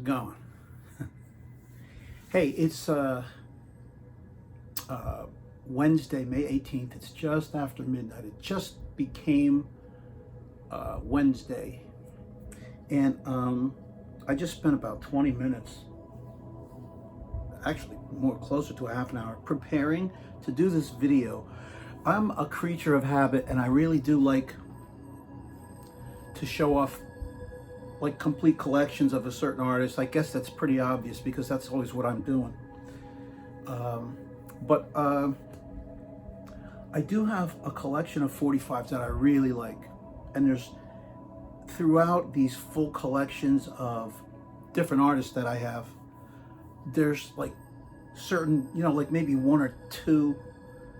going? Hey, it's Wednesday, May 18th. It's just after midnight. It just became Wednesday. And I just spent about 20 minutes, actually more closer to a half an hour, preparing to do this video. I'm a creature of habit, and I really do like to show off like complete collections of a certain artist. I guess that's pretty obvious because that's always what I'm doing. But I do have a collection of 45s that I really like. And there's, throughout these full collections of different artists that I have, there's like certain, like maybe one or two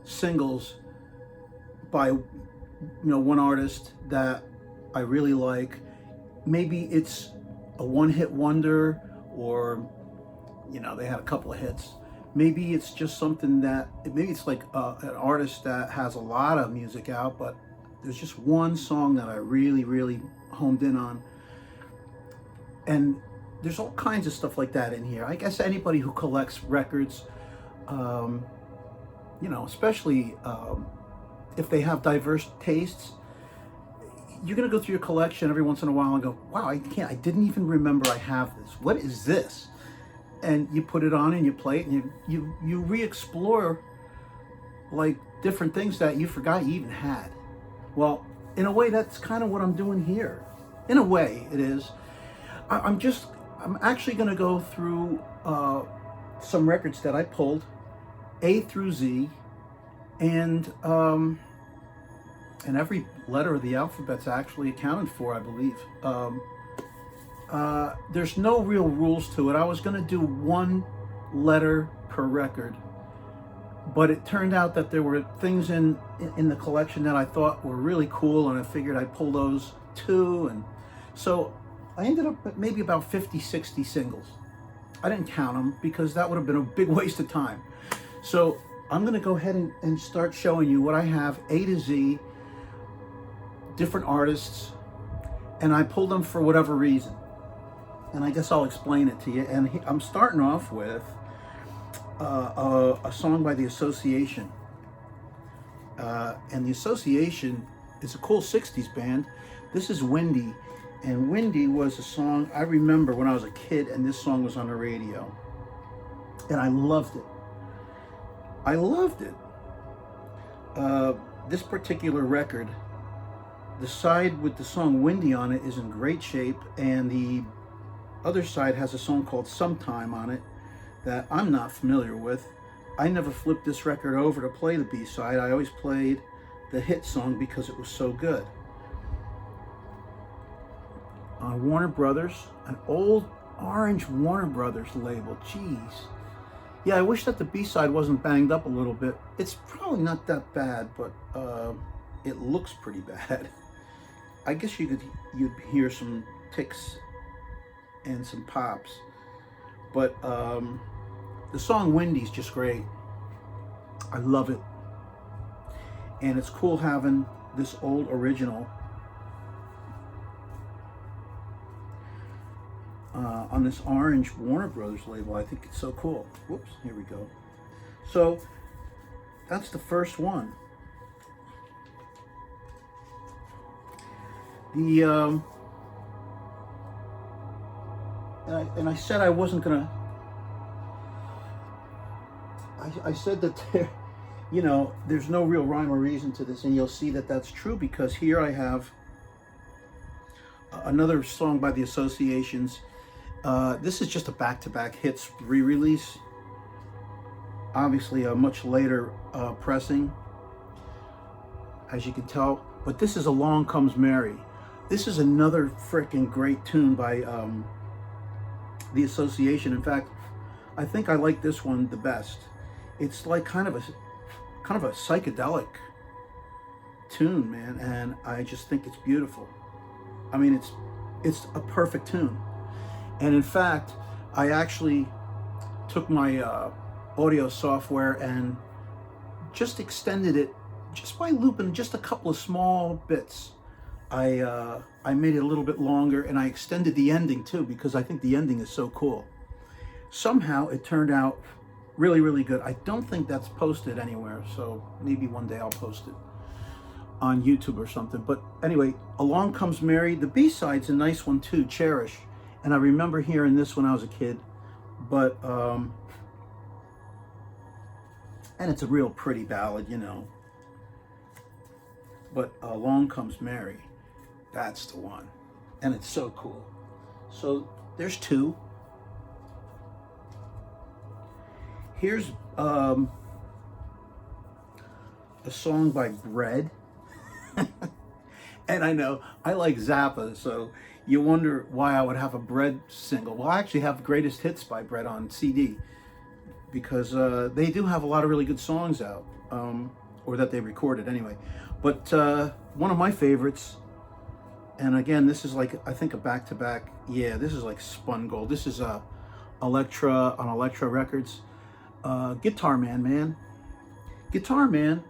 singles by, one artist that I really like. Maybe it's a one-hit wonder, or they had a couple of hits. Maybe it's just something that, maybe it's like an artist that has a lot of music out, but there's just one song that I really homed in on. And there's all kinds of stuff like that in here. I guess anybody who collects records, especially if they have diverse tastes, you're gonna go through your collection every once in a while and go, wow, I didn't even remember I have this. What is this? And you put it on and you play it, and you re-explore like different things that you forgot you even had. Well, in a way, that's kind of what I'm doing here. In a way, it is. I'm actually gonna go through some records that I pulled, A through Z, and every letter of the alphabet's actually accounted for, I believe. There's no real rules to it. I was going to do one letter per record, but it turned out that there were things in the collection that I thought were really cool, and I figured I'd pull those too. And so I ended up at maybe about 50, 60 singles. I didn't count them because that would have been a big waste of time. So I'm going to go ahead and start showing you what I have, A to Z, different artists, and I pulled them for whatever reason. And I guess I'll explain it to you. And I'm starting off with a song by The Association. And The Association is a cool 60s band. This is Windy. And Windy was a song I remember when I was a kid, and this song was on the radio. And I loved it. This particular record, the side with the song Windy on it is in great shape, and the other side has a song called Sometime on it that I'm not familiar with. I never flipped this record over to play the B-side. I always played the hit song because it was so good. On Warner Brothers, an old orange Warner Brothers label. Jeez. Yeah, I wish that the B-side wasn't banged up a little bit. It's probably not that bad, but it looks pretty bad. I guess you'd hear some ticks and some pops, but the song Windy's just great. I love it, and it's cool having this old original on this orange Warner Brothers label. I think it's so cool. Whoops, here we go. So that's the first one. And I said I wasn't gonna. I said that there's no real rhyme or reason to this, and you'll see that that's true because here I have another song by The Associations. This is just a back-to-back hits re-release. Obviously, a much later pressing, as you can tell. But this is Along Comes Mary. This is another freaking great tune by The Association. In fact, I think I like this one the best. It's like kind of a psychedelic tune, man, and I just think it's beautiful. I mean, it's a perfect tune. And in fact, I actually took my audio software and just extended it just by looping just a couple of small bits I made it a little bit longer, and I extended the ending too, because I think the ending is so cool. Somehow it turned out really, really good. I don't think that's posted anywhere, so maybe one day I'll post it on YouTube or something. But anyway, Along Comes Mary. The B-side's a nice one too, Cherish. And I remember hearing this when I was a kid. But, and it's a real pretty ballad, you know. But Along Comes Mary, that's the one. And it's so cool. So there's two. Here's a song by Bread. And I know I like Zappa, so you wonder why I would have a Bread single. Well, I actually have Greatest Hits by Bread on CD, because they do have a lot of really good songs out, or that they recorded anyway. But one of my favorites, and again, this is like, I think a back-to-back, yeah, this is like spun gold. This is Elektra on Elektra Records. Guitar Man, man. Guitar Man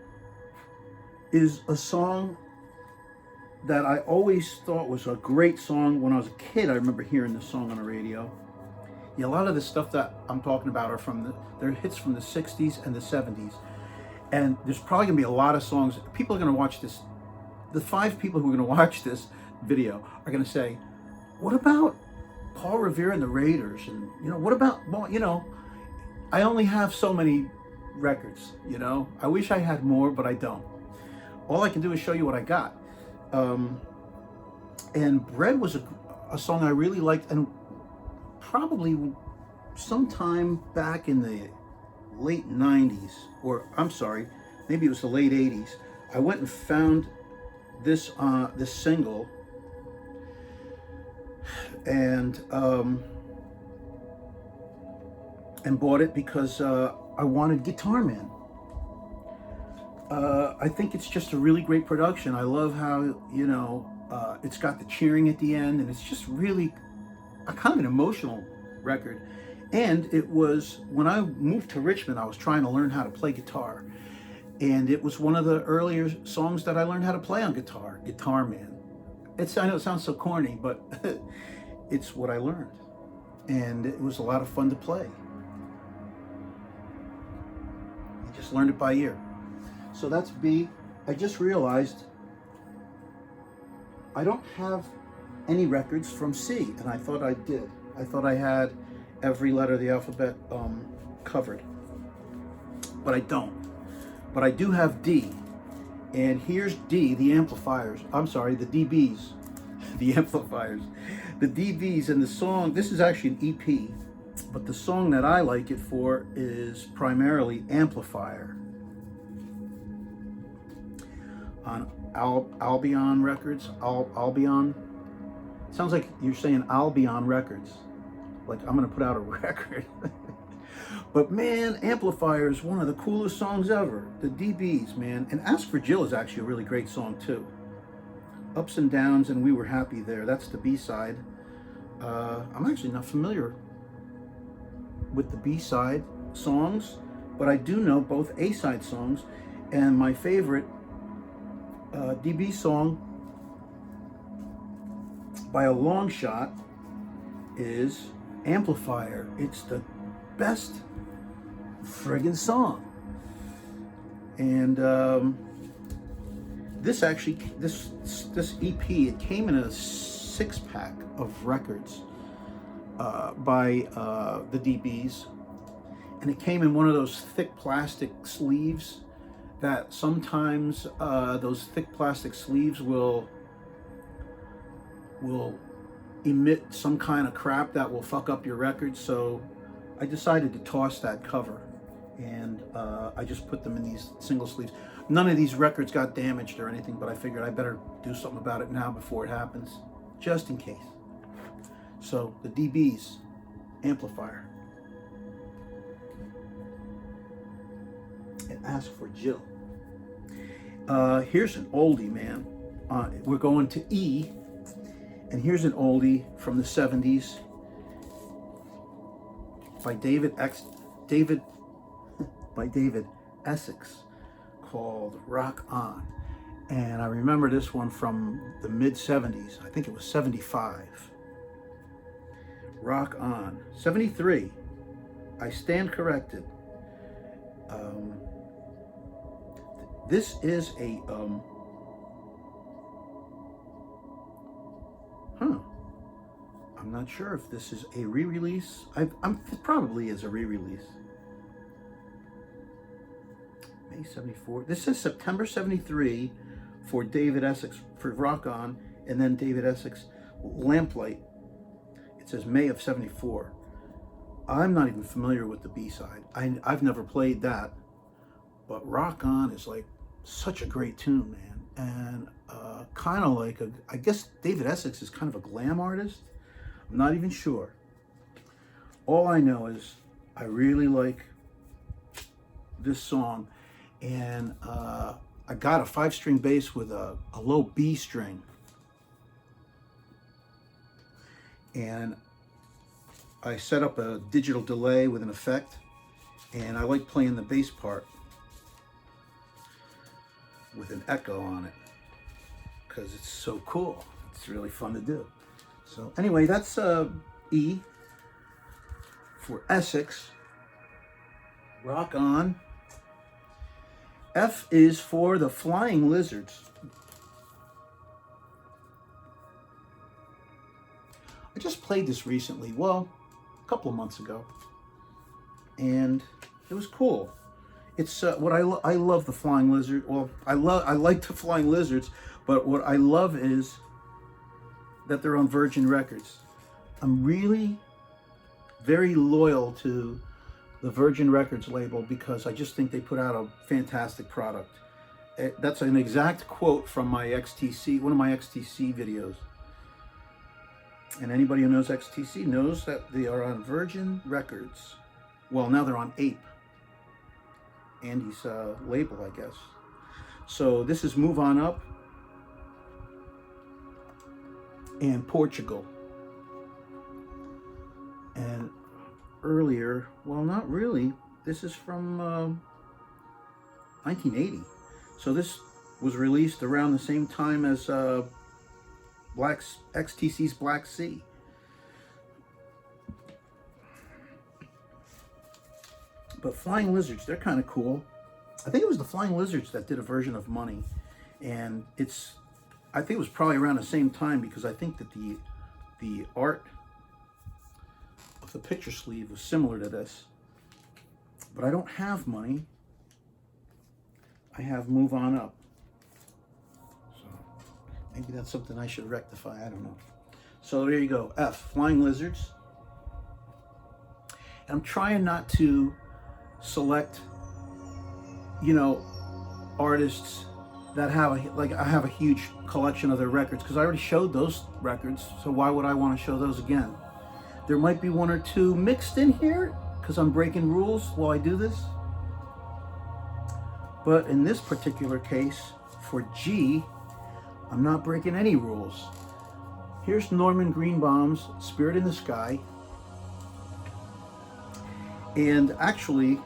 is a song that I always thought was a great song. When I was a kid, I remember hearing this song on the radio. Yeah, a lot of the stuff that I'm talking about are they're hits from the 60s and the 70s. And there's probably gonna be a lot of songs. People are gonna watch this. The 5 people who are gonna watch this video are gonna say, what about Paul Revere and the Raiders? And, you know, what about, well, you know, I only have so many records, you know. I wish I had more, but I don't. All I can do is show you what I got. And Bread was a song I really liked, and probably sometime back in the late 90s, or I'm sorry, maybe it was the late 80s, I went and found this single, and bought it because I wanted Guitar Man. I think it's just a really great production. I love how, you know, it's got the cheering at the end, and it's just really a kind of an emotional record. And it was, when I moved to Richmond, I was trying to learn how to play guitar. And it was one of the earlier songs that I learned how to play on guitar, Guitar Man. I know it sounds so corny, but it's what I learned. And it was a lot of fun to play. I just learned it by ear. So that's B. I just realized I don't have any records from C, and I thought I did. I thought I had every letter of the alphabet covered, but I don't. But I do have D, and here's D, the amplifiers. I'm sorry, the DBs, the amplifiers. The DBs, and the song, this is actually an EP, but the song that I like it for is primarily Amplifier. On Albion Records, Albion. Sounds like you're saying Albion Records. Like I'm gonna put out a record. But man, Amplifier is one of the coolest songs ever. The DBs, man. And Ask for Jill is actually a really great song too. Ups and Downs and We Were Happy There. That's the B-side. I'm actually not familiar with the B-side songs, but I do know both A-side songs. And my favorite DB song by a long shot is Amplifier. It's the best friggin' song. And this EP, it came in a 6-pack of records by the DBs, and it came in one of those thick plastic sleeves that sometimes those thick plastic sleeves will emit some kind of crap that will fuck up your record. So I decided to toss that cover, and I just put them in these single sleeves. None of these records got damaged or anything, but I figured I better do something about it now before it happens, just in case. So the DBs, Amplifier. And Ask for Jill. Here's an oldie, man. We're going to E, and here's an oldie from the 70s by David Essex, called Rock On. And I remember this one from the mid-70s. I think it was 75. Rock On. 73. I stand corrected. This is a I'm not sure if this is a re-release. It probably is a re-release. May 74. This says September 73 for David Essex for Rock On, and then David Essex Lamplight. It says May of 74. I'm not even familiar with the B-side. I've never played that, but Rock On is like such a great tune, man. And kind of like I guess David Essex is kind of a glam artist. I'm not even sure. All I know is I really like this song, and I got a 5-string bass with a low B string, and I set up a digital delay with an effect, and I like playing the bass part with an echo on it because it's so cool. It's really fun to do. So anyway, that's E for Essex. Rock On. F is for the Flying Lizards. I just played this recently, well, a couple of months ago, and it was cool. It's what I love the Flying Lizard. Well, I like the Flying Lizards, but what I love is that they're on Virgin Records. I'm really very loyal to the Virgin Records label because I just think they put out a fantastic product. That's an exact quote from my XTC, one of my XTC videos. And anybody who knows XTC knows that they are on Virgin Records. Well, now they're on Ape, Andy's label, I guess. So this is Move On Up and Portugal. And earlier, well, not really, this is from 1980. So this was released around the same time as XTC's Black Sea. But Flying Lizards, they're kind of cool. I think it was the Flying Lizards that did a version of Money, and I think it was probably around the same time because I think that the art of the picture sleeve was similar to this. But I don't have Money. I have Move On Up. So maybe that's something I should rectify. I don't know. So there you go. F, Flying Lizards. And I'm trying not to select, artists that have I have a huge collection of their records because I already showed those records. So why would I want to show those again? There might be one or two mixed in here because I'm breaking rules while I do this. But in this particular case, for G, I'm not breaking any rules. Here's Norman Greenbaum's Spirit in the Sky. And actually,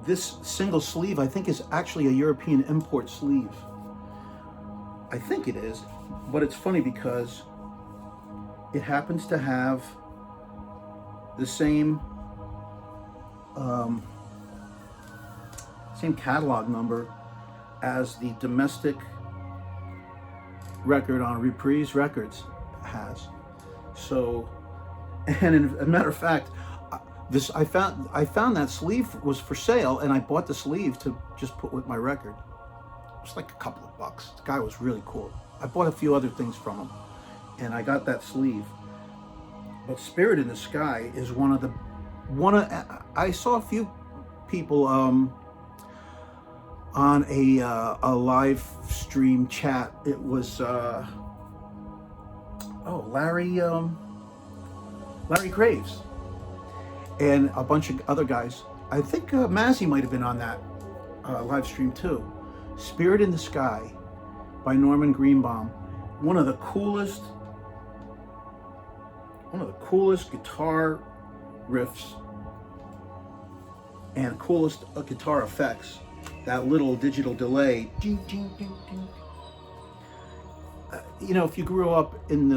this single sleeve, I think, is actually a European import sleeve. I think it is, but it's funny because it happens to have the same catalog number as the domestic record on Reprise Records has. So, and as a matter of fact, I found that sleeve was for sale, and I bought the sleeve to just put with my record. It was like a couple of bucks. The guy was really cool. I bought a few other things from him, and I got that sleeve. But Spirit in the Sky is I saw a few people on a live stream chat. It was Larry Graves and a bunch of other guys. I think Mazzy might have been on that live stream too. Spirit in the Sky by Norman Greenbaum. One of the coolest guitar riffs and coolest guitar effects. That little digital delay. You know, if you grew up and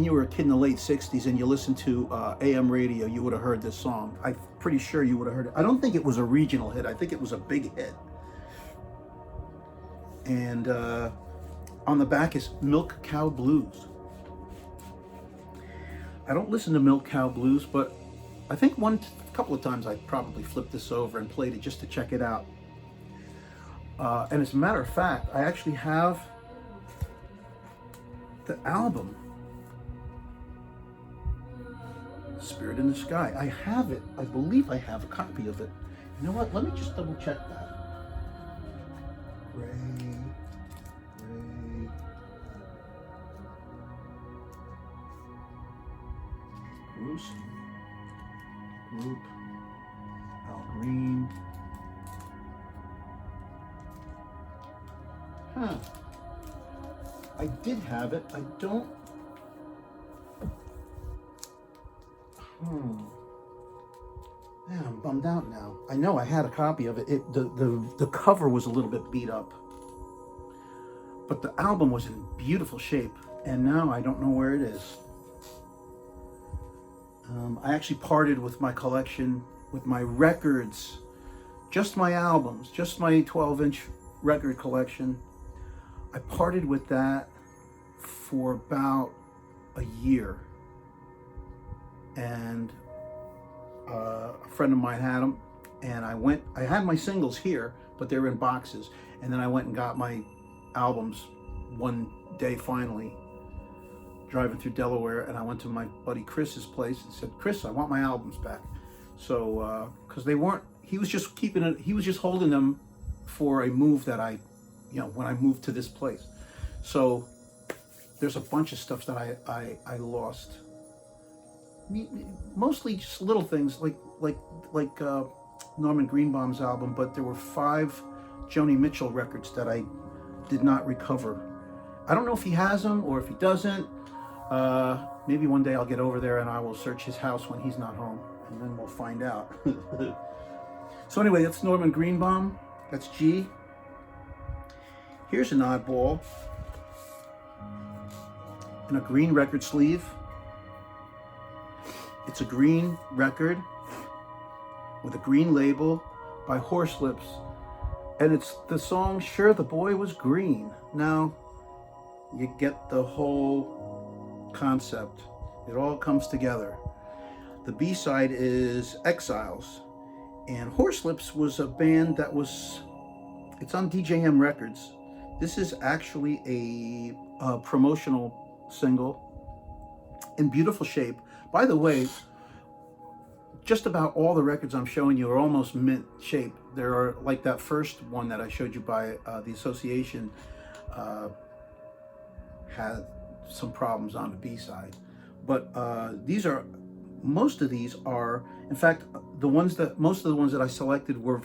you were a kid in the late 60s and you listened to AM radio, you would have heard this song. I'm pretty sure you would have heard it. I don't think it was a regional hit. I think it was a big hit. And on the back is Milk Cow Blues. I don't listen to Milk Cow Blues, but I think a couple of times I probably flipped this over and played it just to check it out. And as a matter of fact, I actually have the album, Spirit in the Sky. I have it. I believe I have a copy of it. You know what? Let me just double check that. Ray. Bruce. Group. Al Green. Huh. I did have it. I don't. Man, I'm bummed out now. I know I had a copy of it. The cover was a little bit beat up, but the album was in beautiful shape, and now I don't know where it is. I actually parted with my collection, with my records, just my albums, just my 12-inch record collection. I parted with that for about a year, and a friend of mine had them, and I had my singles here, but they were in boxes, and then I went and got my albums one day finally, driving through Delaware, and I went to my buddy Chris's place and said, Chris, I want my albums back. So, because they weren't, he was just keeping it, he was just holding them for a move that when I moved to this place. So there's a bunch of stuff that I lost. Mostly just little things like Norman Greenbaum's album, but there were 5 Joni Mitchell records that I did not recover. I don't know if he has them or if he doesn't. Maybe one day I'll get over there and I will search his house when he's not home, and then we'll find out. So anyway, that's Norman Greenbaum. That's G. Here's an oddball in a green record sleeve. It's a green record with a green label by Horselips, and it's the song Sure the Boy Was Green. Now you get the whole concept. It all comes together. The B-side is Exiles, and Horselips was a band that it's on DJM Records. This is actually a promotional single in beautiful shape. By the way, just about all the records I'm showing you are almost mint shape. There are, like that first one that I showed you by the Association had some problems on the B-side. But most of these are, in fact, most of the ones that I selected were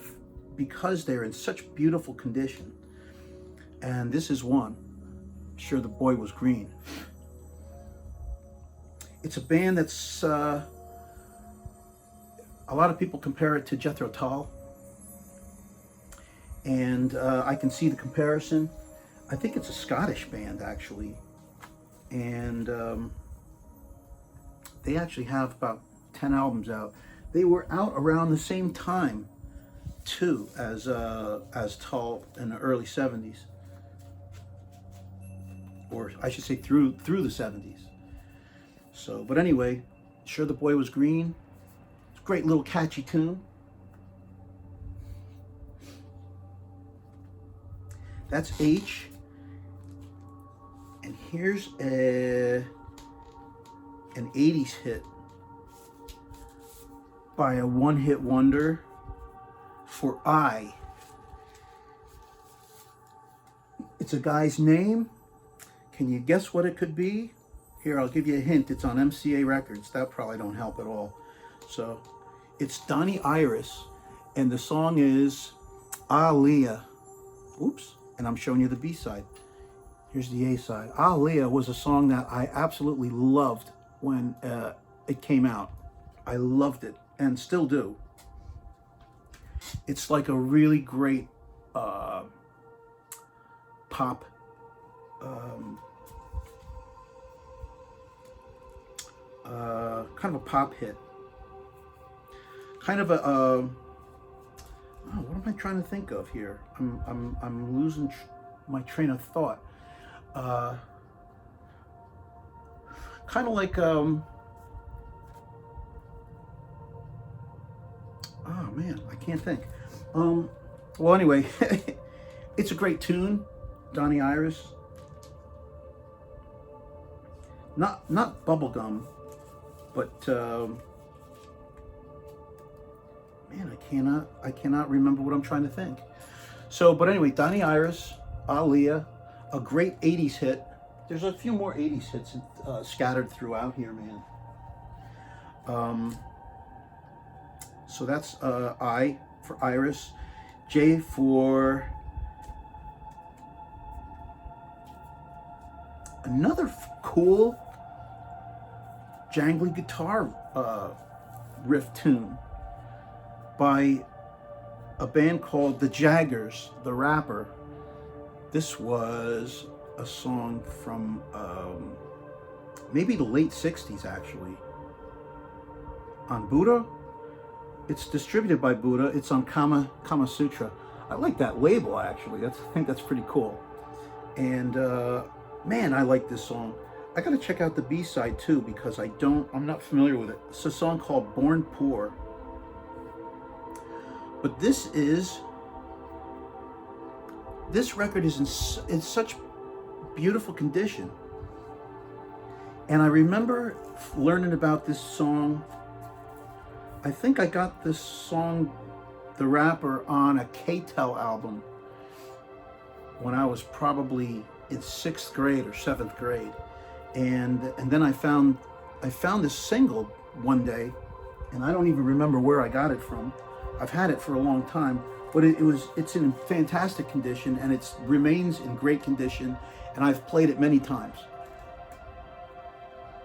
because they're in such beautiful condition. And this is one, Sure the Boy Was Green. It's a band that's, a lot of people compare it to Jethro Tull. And I can see the comparison. I think it's a Scottish band, actually. And they actually have about 10 albums out. They were out around the same time, too, as Tull in the early 70s. Or I should say through the 70s. So, but anyway, Sure the Boy Was Green. It's a great little catchy tune. That's H. And here's an 80s hit by a one-hit wonder for I. It's a guy's name. Can you guess what it could be? Here, I'll give you a hint. It's on MCA Records. That probably don't help at all. So, it's Donnie Iris, and the song is Alia. Oops, and I'm showing you the B-side. Here's the A-side. Alia was a song that I absolutely loved when it came out. I loved it, and still do. It's like a really great pop kind of a pop hit. Kind of a oh, what am I trying to think of here? I'm losing my train of thought. Kind of like oh man, I can't think. Well, anyway, it's a great tune, Donnie Iris. Not bubblegum, but man, I cannot remember what I'm trying to think. So, but anyway, Donnie Iris, Alia, a great 80s hit. There's a few more 80s hits scattered throughout here, man. So that's I for Iris, J for another cool jangly guitar riff tune by a band called the Jaggers, the Rapper. This was a song from maybe the late 60s, actually, on Buddha. It's distributed by Buddha. It's on Kama Sutra. I like that label, actually. I think that's pretty cool. And man, I like this song. I gotta check out the B-side too, because I'm not familiar with it. It's a song called Born Poor. But this record is in such beautiful condition. And I remember learning about this song. I think I got this song, The Rapper, on a K-Tel album when I was probably in 6th grade or 7th grade. And then I found this single one day, and I don't even remember where I got it from. I've had it for a long time, but it's in fantastic condition, and it remains in great condition, and I've played it many times.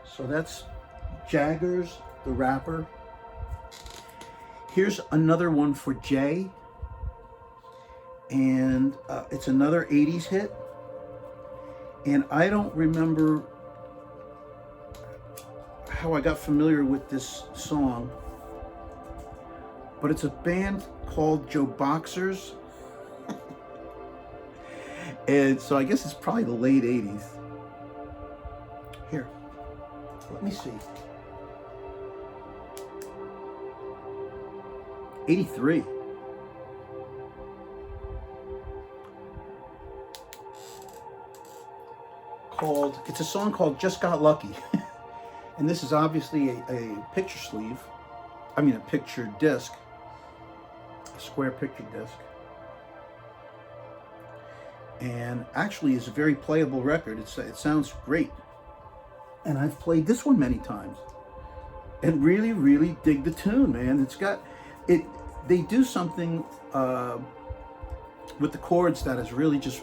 So that's Jaggers, the Rapper. Here's another one for Jay, and it's another 80s hit, and I don't remember how I got familiar with this song, but it's a band called Joe Boxers. And so I guess it's probably the late 80s. Here, let me see. 83. It's a song called Just Got Lucky. And this is obviously a picture sleeve. I mean a picture disc. A square picture disc. And actually is a very playable record. It sounds great. And I've played this one many times. And really, really dig the tune, man. It's got it. They do something with the chords that is really just,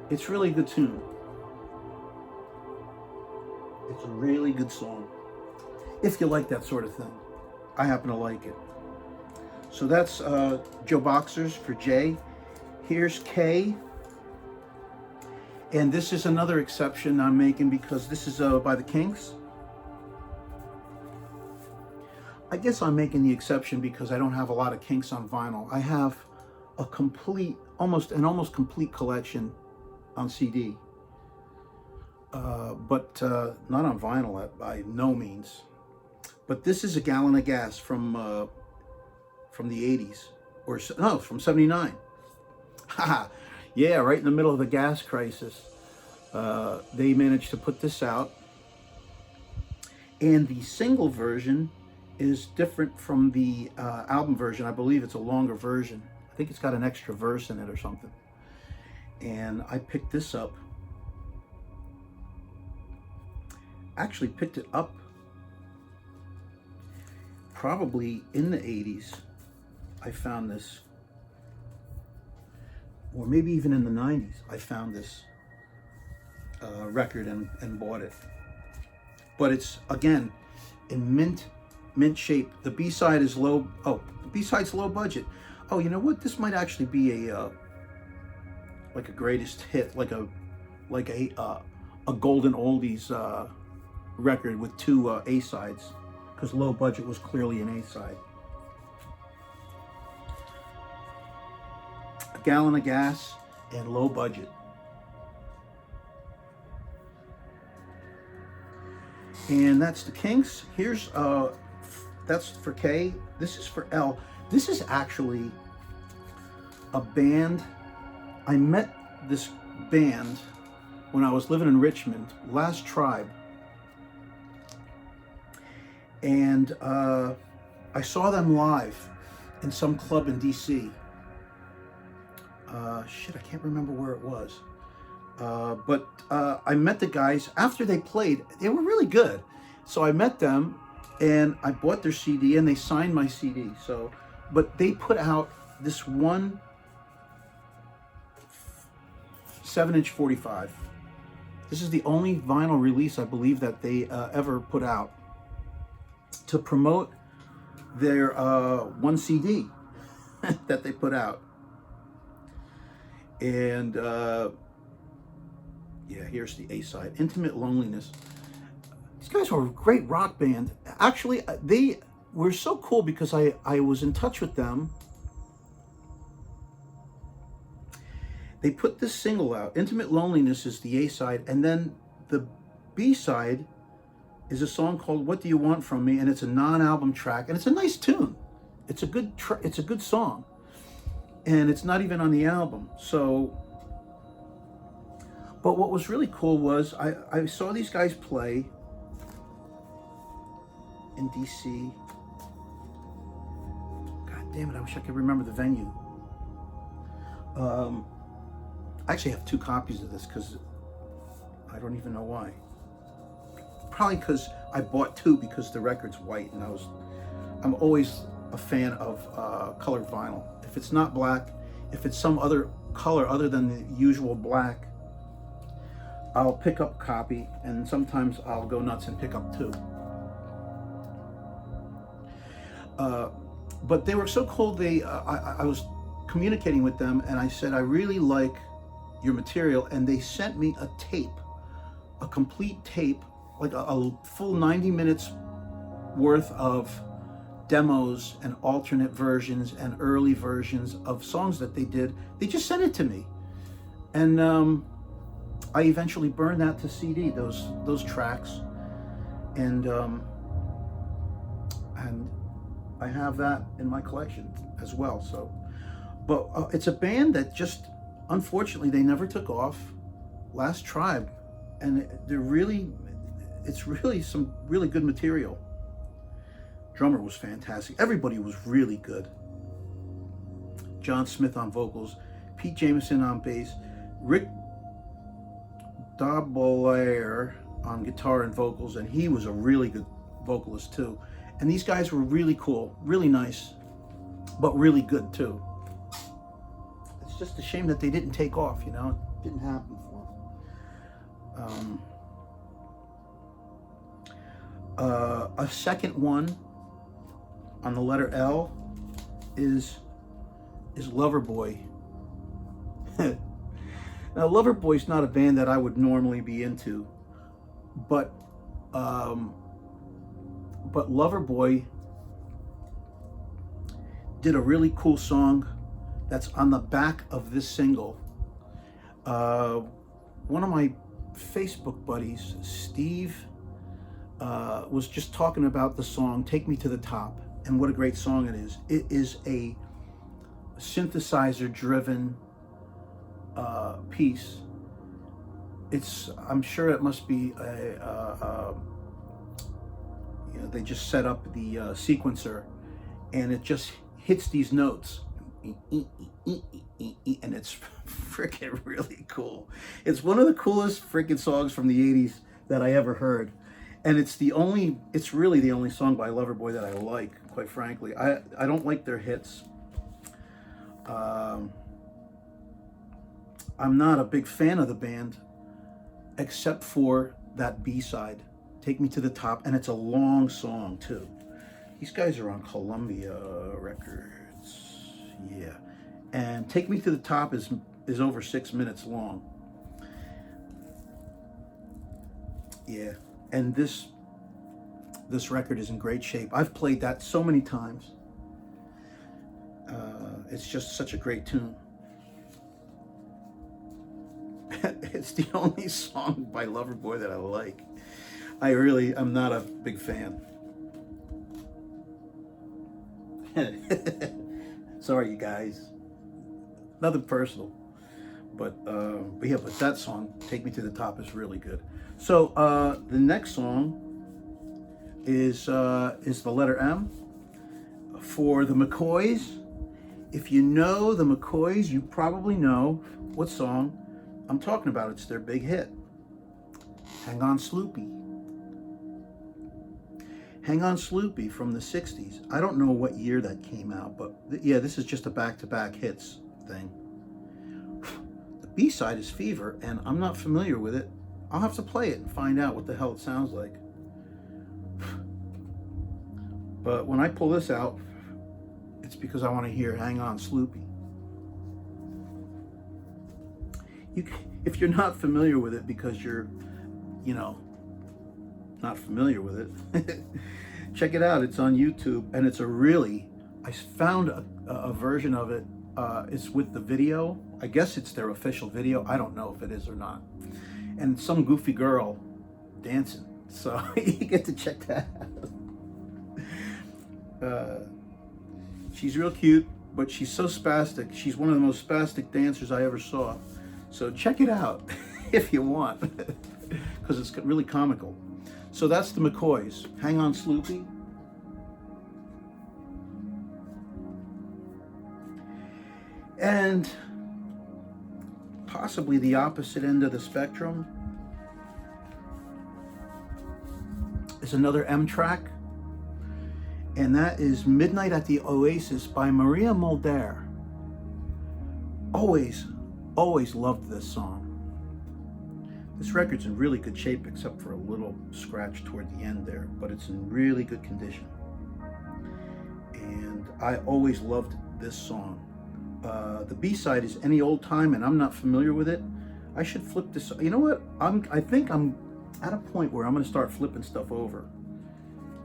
it's really a good tune. It's a really good song. If you like that sort of thing. I happen to like it. So that's Joe Boxers for J. Here's K. And this is another exception I'm making because this is by the Kinks. I guess I'm making the exception because I don't have a lot of Kinks on vinyl. I have a almost complete collection on CD. But not on vinyl by no means. But this is A Gallon of Gas from the 80s, or no, from 79. Haha, yeah, right in the middle of the gas crisis. They managed to put this out, and the single version is different from the album version. I believe it's a longer version. I think it's got an extra verse in it or something. And I picked this up. Actually picked it up probably in the 80s. I found this, or maybe even in the 90s, I found this record and bought it. But it's, again, in mint shape. The B-side is low. Oh, B-sides low budget. Oh, you know what? This might actually be a like a greatest hit, like a golden oldies record with two A-sides, because Low Budget was clearly an A-side. A Gallon of Gas and Low Budget. And that's the Kinks. Here's that's for K. This is for L. This is actually a band. I met this band when I was living in Richmond, Last Tribe. And I saw them live in some club in DC. Shit, I can't remember where it was. But I met the guys after they played. They were really good. So I met them and I bought their CD and they signed my CD. So, but they put out this one 7-inch 45. This is the only vinyl release I believe that they ever put out to promote their one CD that they put out. And yeah, here's the A-side, Intimate Loneliness. These guys were a great rock band. Actually, they were so cool because I was in touch with them. They put this single out. Intimate Loneliness is the A-side, and then the B-side is a song called What Do You Want From Me, and it's a non-album track, and it's a nice tune. It's a good song, and it's not even on the album. So, but what was really cool was I saw these guys play in DC. God damn it, I wish I could remember the venue. I actually have 2 copies of this because I don't even know why. Probably because I bought 2 because the record's white, and I'm always a fan of colored vinyl. If it's not black, if it's some other color other than the usual black, I'll pick up a copy, and sometimes I'll go nuts and pick up 2. But they were so cool. I was communicating with them, and I said, I really like your material, and they sent me a tape, a complete tape, like a full 90 minutes worth of demos and alternate versions and early versions of songs that they did. They just sent it to me, and I eventually burned that to CD, those tracks, and I have that in my collection as well. So, but it's a band that just, unfortunately, they never took off. Last Tribe, and it's really some really good material. Drummer was fantastic. Everybody was really good. John Smith on vocals, Pete Jameson on bass, Rick Daubelaire on guitar and vocals, and he was a really good vocalist too. And these guys were really cool, really nice, but really good too. It's just a shame that they didn't take off, you know? It didn't happen for them. A second one on the letter L is Loverboy. Now, Loverboy's not a band that I would normally be into, but Loverboy did a really cool song that's on the back of this single. One of my Facebook buddies, Steve, was just talking about the song Take Me to the Top, and what a great song it is. It is a synthesizer driven piece. I'm sure it must be they just set up the sequencer, and it just hits these notes, and it's freaking really cool. It's one of the coolest freaking songs from the 80s that I ever heard, and it's really the only song by Loverboy that I like, quite frankly. I don't like their hits. I'm not a big fan of the band, except for that B-side, Take Me to the Top, and it's a long song too. These guys are on Columbia Records. Yeah. And Take Me to the Top is over 6 minutes long. Yeah. And this record is in great shape. I've played that so many times. It's just such a great tune. It's the only song by Loverboy that I like. I'm not a big fan. Sorry, you guys. Nothing personal. But yeah, but that song, Take Me to the Top, is really good. So the next song is the letter M for the McCoys. If you know the McCoys, you probably know what song I'm talking about. It's their big hit, Hang On Sloopy. Hang On Sloopy from the 60s. I don't know what year that came out, but yeah, this is just a back-to-back hits thing. The B-side is Fever, and I'm not familiar with it. I'll have to play it and find out what the hell it sounds like. But when I pull this out, it's because I want to hear Hang On Sloopy. If you're not familiar with it because you're, not familiar with it, check it out. It's on YouTube, and it's I found a version of it. It's with the video. I guess it's their official video. I don't know if it is or not. And some goofy girl dancing. So you get to check that out. She's real cute, but she's so spastic. She's one of the most spastic dancers I ever saw. So check it out if you want, because it's really comical. So that's the McCoys. Hang On Sloopy. And possibly the opposite end of the spectrum is another M track, and that is Midnight at the Oasis by Maria Moldare. Always loved this song. This record's in really good shape, except for a little scratch toward the end there, but it's in really good condition. And I always loved this song. The B-side is Any Old Time, and I'm not familiar with it. I should flip this. You know what? I think I'm at a point where I'm going to start flipping stuff over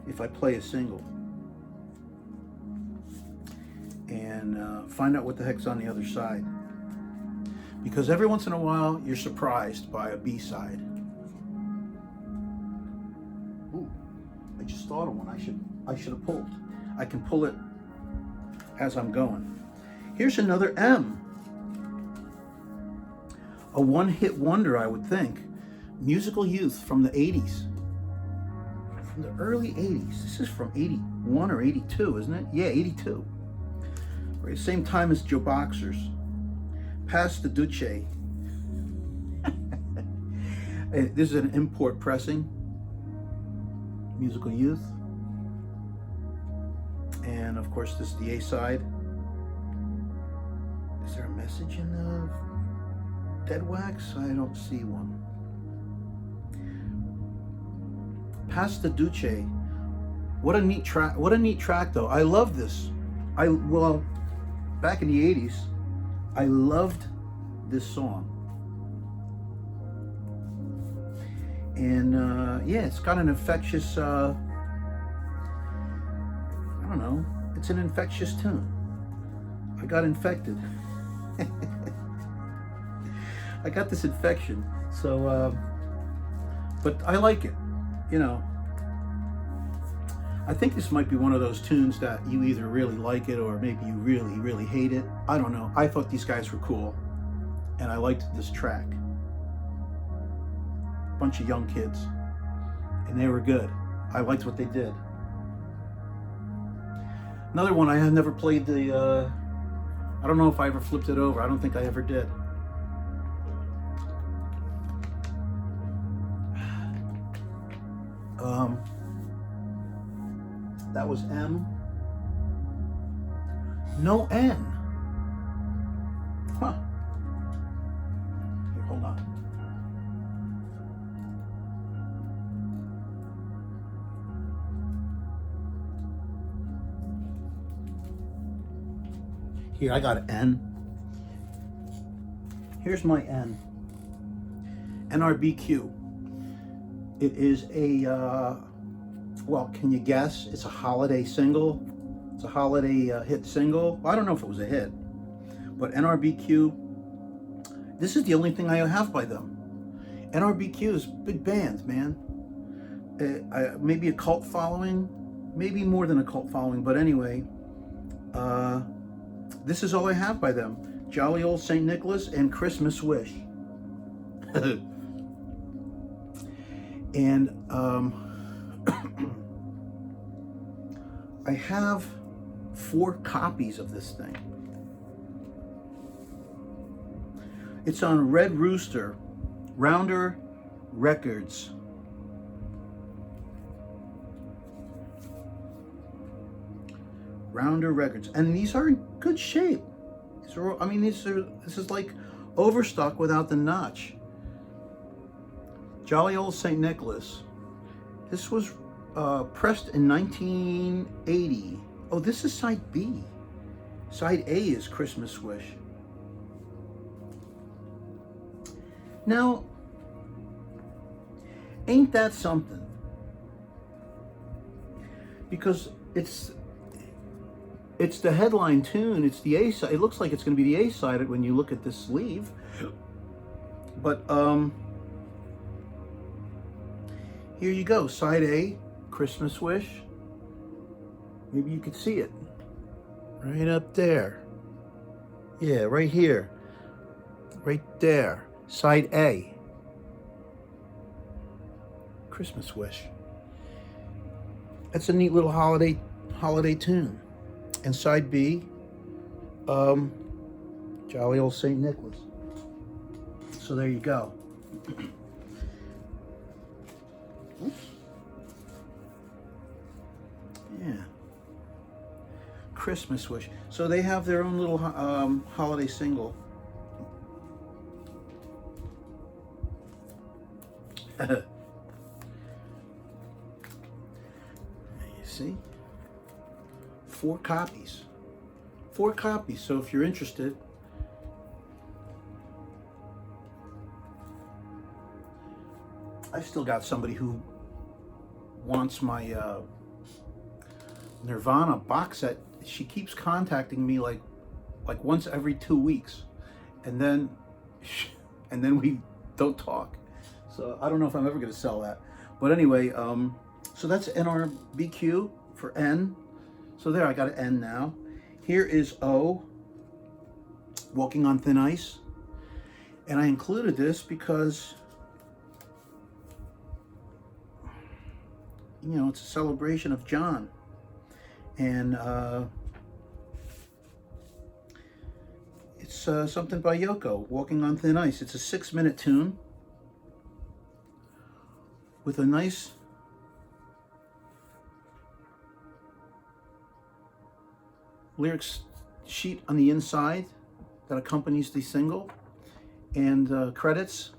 if I play a single and find out what the heck's on the other side. Because every once in a while, you're surprised by a B-side. Ooh, I just thought of one I should have pulled. I can pull it as I'm going. Here's another M. A one-hit wonder, I would think. Musical Youth from the 80s. From the early 80s. This is from 81 or 82, isn't it? Yeah, 82. Right, same time as Joe Boxers. Pass the Duce. This is an import pressing. Musical Youth. And of course, this is the A-side. Is there a message in the Dead Wax? I don't see one. Pass the Duce. What a neat track. What a neat track, though. I love this. Well, back in the 80s, I loved this song. And yeah, it's got an infectious, I don't know, it's an infectious tune. I got infected. I got this infection. So, but I like it, I think this might be one of those tunes that you either really like it or maybe you really, really hate it. I don't know. I thought these guys were cool, and I liked this track. Bunch of young kids, and they were good. I liked what they did. Another one, I have never played the, I don't know if I ever flipped it over. I don't think I ever did. That was M. No N. Huh. Here, hold on. Here, I got an N. Here's my N. NRBQ. It is a, well, can you guess? It's a holiday single. It's a holiday hit single. Well, I don't know if it was a hit, but NRBQ, this is the only thing I have by them. NRBQ is a big band, man. Maybe a cult following, maybe more than a cult following, but anyway, this is all I have by them. Jolly Old St. Nicholas and Christmas Wish. And I have 4 copies of this thing. It's on Red Rooster, Rounder Records. Rounder Records, and these are in good shape. These are, I mean, this is like overstock without the notch. Jolly Old St. Nicholas. This was pressed in 1980. Oh, this is side B. Side A is Christmas Wish. Now, ain't that something? Because it's the headline tune, it's the A side. It looks like it's going to be the A side when you look at this sleeve. But here you go, side A, Christmas Wish. Maybe you could see it. Right up there. Yeah, right here. Right there. Side A. Christmas Wish. That's a neat little holiday tune. And side B, Jolly Old St. Nicholas. So there you go. Oops. Yeah. Christmas Wish. So they have their own little holiday single. You see? 4 copies. 4 copies. So if you're interested, I still got somebody who wants my Nirvana box set. She keeps contacting me like once every 2 weeks, and then we don't talk. So I don't know if I'm ever going to sell that. But anyway, so that's NRBQ for N. So there, I got an N now. Here is O, Walking on Thin Ice. And I included this because, you know, it's a celebration of John. And it's something by Yoko, Walking on Thin Ice. It's a 6-minute tune with a nice lyrics sheet on the inside that accompanies the single, and credits.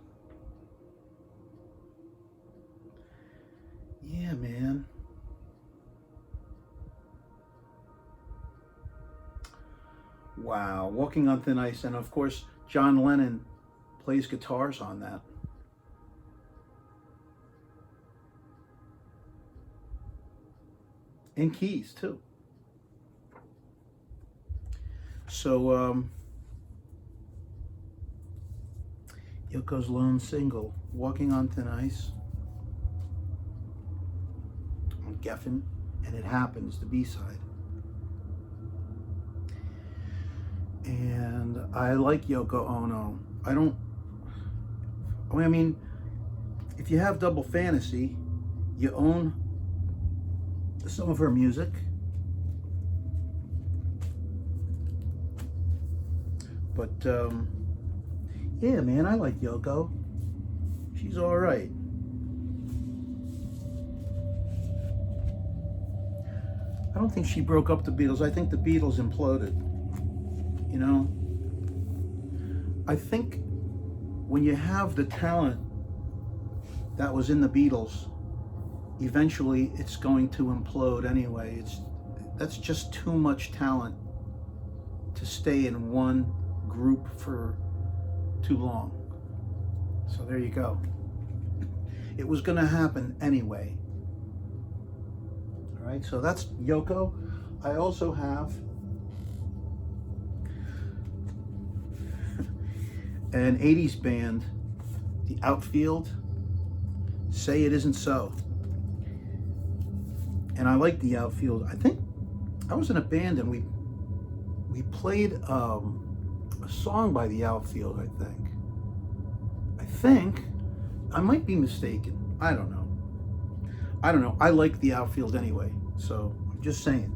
Yeah, man. Wow, Walking on Thin Ice, and of course John Lennon plays guitars on that. And keys too. So Yoko's lone single, Walking on Thin Ice, on Geffen, and It Happens, the B-side. And I like Yoko Ono. I mean, if you have Double Fantasy, you own some of her music. But yeah, man, I like Yoko. She's all right. I don't think she broke up the Beatles. I think the Beatles imploded. You know, I think when you have the talent that was in the Beatles, eventually it's going to implode anyway. That's just too much talent to stay in one group for too long. So there you go. It was going to happen anyway. All right, so that's Yoko. I also have an 80s band, The Outfield, Say It Isn't So. And I like The Outfield. I think I was in a band and we played a song by The Outfield, I think. I might be mistaken. I don't know. I like The Outfield anyway, so I'm just saying.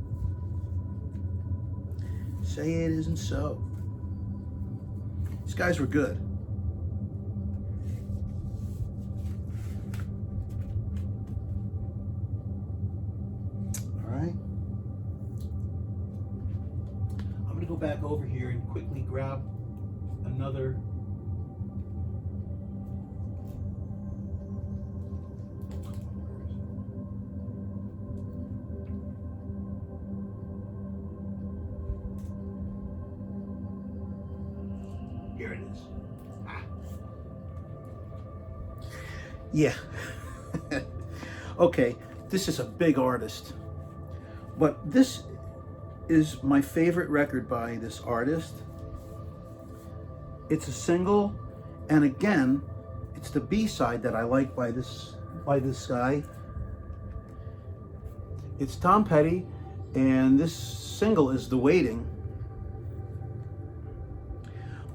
Say It Isn't So. These guys were good. All right. I'm going to go back over here and quickly grab another. Here it is. Yeah. Okay, this is a big artist. But this is my favorite record by this artist. It's a single, and again, it's the B-side that I like by this guy. It's Tom Petty, and this single is The Waiting.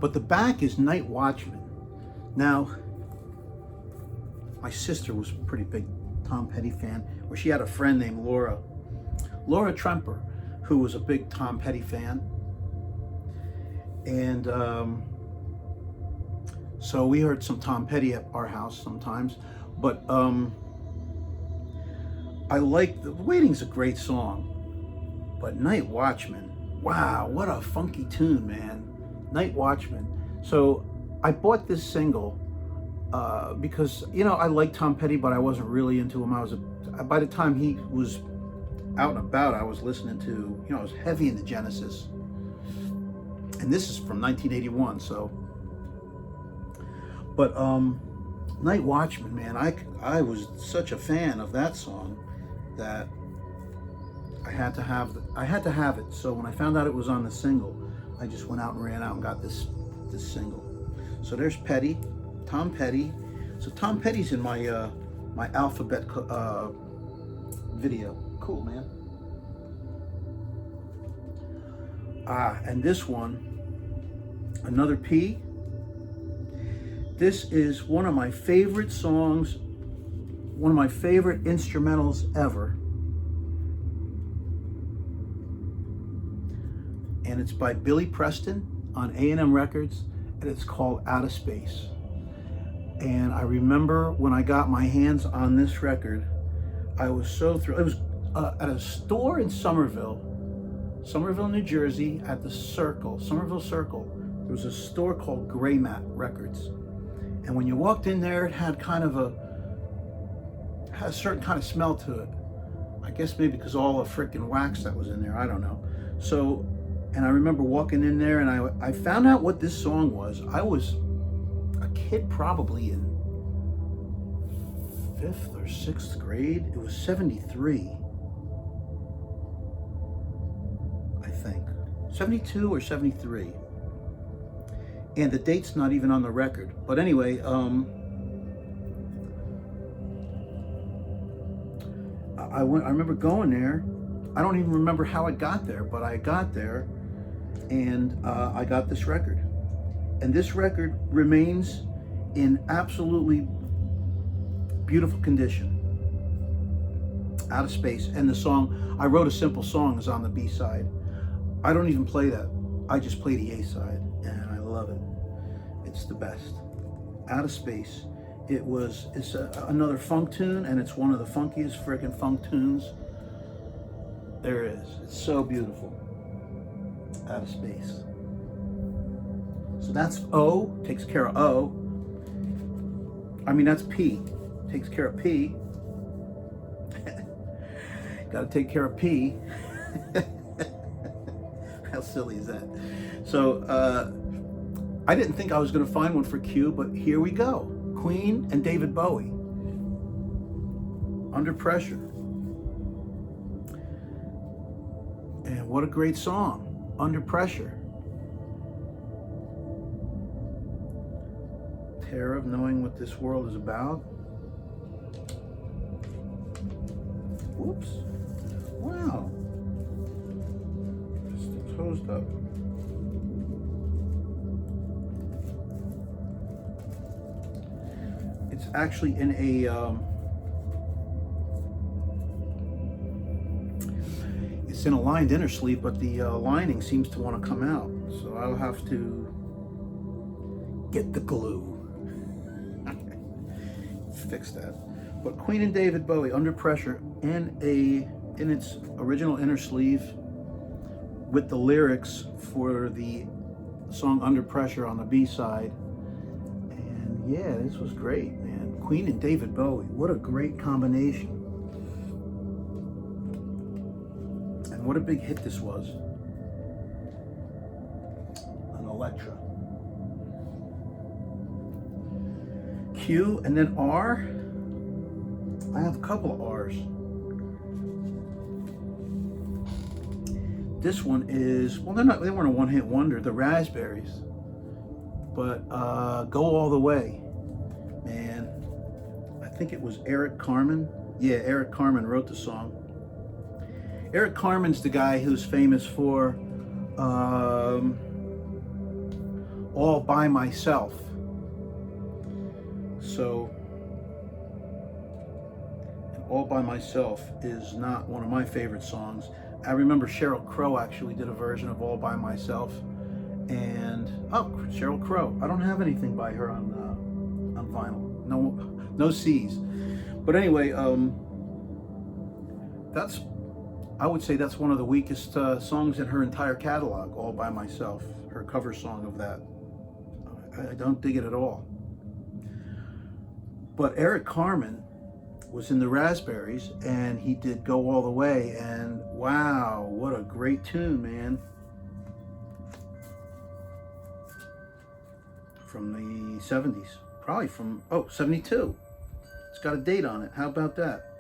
But the back is Night Watchman. Now, my sister was a pretty big Tom Petty fan, where she had a friend named Laura Tremper, who was a big Tom Petty fan. And so we heard some Tom Petty at our house sometimes. But I like The Waiting's a great song. But Night Watchman, wow, what a funky tune, man. Night Watchman. So I bought this single because, you know, I liked Tom Petty, but I wasn't really into him. By the time he was out and about, I was listening to, you know, I was heavy into Genesis. And this is from 1981, so. But Night Watchman, man, I was such a fan of that song that I had to have it. So when I found out it was on the single, I just went out and ran out and got this single. So there's Petty, Tom Petty. So Tom Petty's in my my alphabetical video. Cool, man. And this one, another P. This is one of my favorite songs, one of my favorite instrumentals ever. And it's by Billy Preston on A&M Records, and it's called Out of Space. And I remember when I got my hands on this record, I was so thrilled. It was at a store in Somerville, New Jersey, at the Somerville Circle. There was a store called Gray Mat Records. And when you walked in there, it had had a certain kind of smell to it. I guess maybe because all the freaking wax that was in there, I don't know. So, and I remember walking in there and I found out what this song was. I was a kid probably in 5th or 6th grade. It was 73, I think. 72 or 73. And the date's not even on the record. But anyway, I remember going there. I don't even remember how I got there, but I got there and I got this record. And this record remains in absolutely beautiful condition. Out of Space. And the song, I Wrote a Simple Song, is on the B-side. I don't even play that. I just play the A-side, and I love it. It's the best. Out of Space. It's another funk tune, and it's one of the funkiest freaking funk tunes there is. It's so beautiful. Out of Space. So that's O, takes care of O. I mean, that's P, takes care of P. Gotta take care of P. silly is that? So I didn't think I was going to find one for Q, but here we go. Queen and David Bowie. Under Pressure. And what a great song. Under Pressure. Terror of knowing what this world is about. Whoops. Wow. Just closed up. It's actually in a it's in a lined inner sleeve, but the lining seems to want to come out. So I'll have to get the glue. Fix that. But Queen and David Bowie, Under Pressure, in its original inner sleeve with the lyrics for the song Under Pressure on the B-side. And yeah, this was great, man. Queen and David Bowie, what a great combination. And what a big hit this was. An Electra. Q and then R. I have a couple of R's. This one is, well, they weren't a one-hit wonder, the Raspberries. But Go All the Way, man. I think it was Eric Carmen. Yeah, Eric Carmen wrote the song. Eric Carmen's the guy who's famous for All By Myself. So, All By Myself is not one of my favorite songs. I remember Sheryl Crow actually did a version of All By Myself. And, oh, Sheryl Crow. I don't have anything by her on vinyl. No C's. But anyway, I would say that's one of the weakest songs in her entire catalog, All By Myself. Her cover song of that. I don't dig it at all. But Eric Carmen was in the Raspberries, and he did Go All the Way, and wow, what a great tune, man. From the 70s, probably from, 72. It's got a date on it. How about that?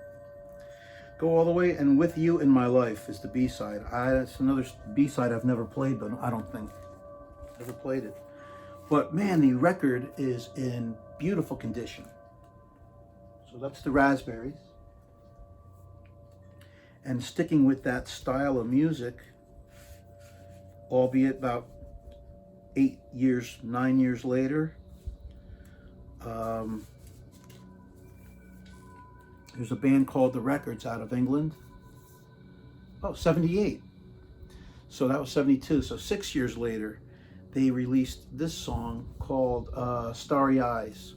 Go All the Way and With You in My Life is the B-side. That's another B-side I've never played, but I don't think. Never played it. But man, the record is in beautiful condition. So that's the Raspberries. And sticking with that style of music, albeit about 9 years later, there's a band called The Records out of England. 78. So that was 72. So 6 years later, they released this song called Starry Eyes.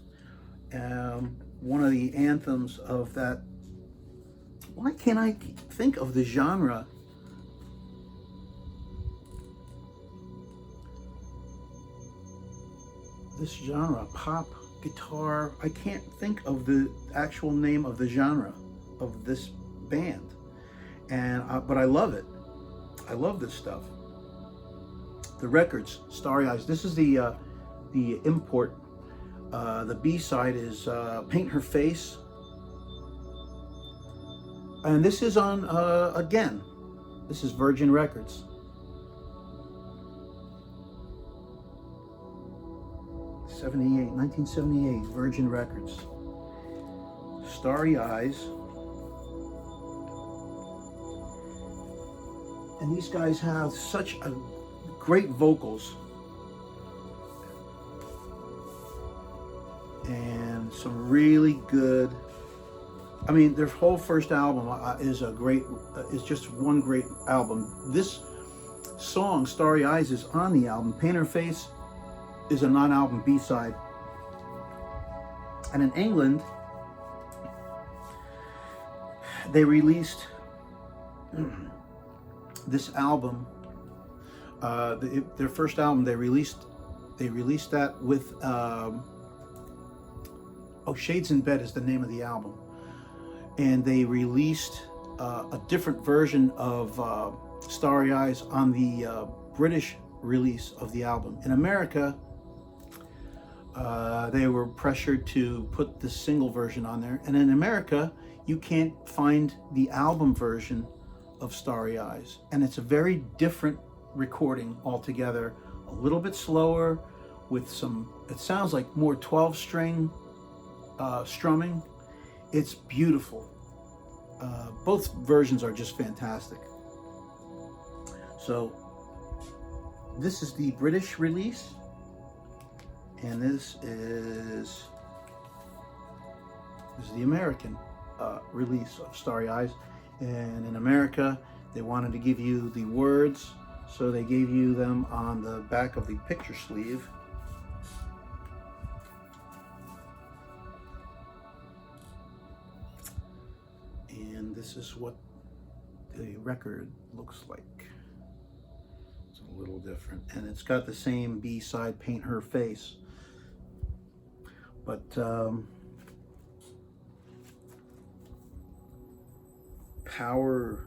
One of the anthems of that. Why can't I think of the genre? This genre, pop, guitar. I can't think of the actual name of the genre of this band. But I love it. I love this stuff. The Records, Starry Eyes. This is the import. The B-side is Paint Her Face. And this is on, again, this is Virgin Records. '78, 1978, Virgin Records. Starry Eyes. And these guys have such a great vocals. And some really good, I mean, their whole first album is just one great album. This song, Starry Eyes, is on the album. Paint Her Face is a non-album B-side. And in England, they released this album. Their first album, they released that with Shades in Bed is the name of the album. And they released a different version of Starry Eyes on the British release of the album. In America, they were pressured to put the single version on there, and in America you can't find the album version of Starry Eyes, and it's a very different recording altogether, a little bit slower with some, it sounds like more 12-string strumming. It's beautiful. Both versions are just fantastic. So this is the British release, and this is the American release of Starry Eyes. And in America, they wanted to give you the words, so they gave you them on the back of the picture sleeve. And this is what the record looks like. It's a little different, and it's got the same B-side, Paint Her Face, but power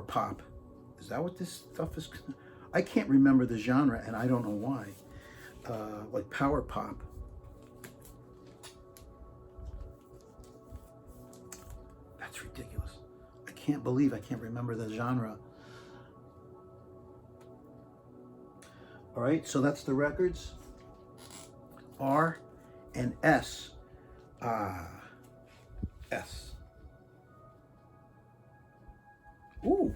pop, is that what this stuff is? I can't remember the genre, and I don't know why. Like power pop. That's ridiculous. I can't believe I can't remember the genre. All right, so that's the records. R and S. S. Ooh.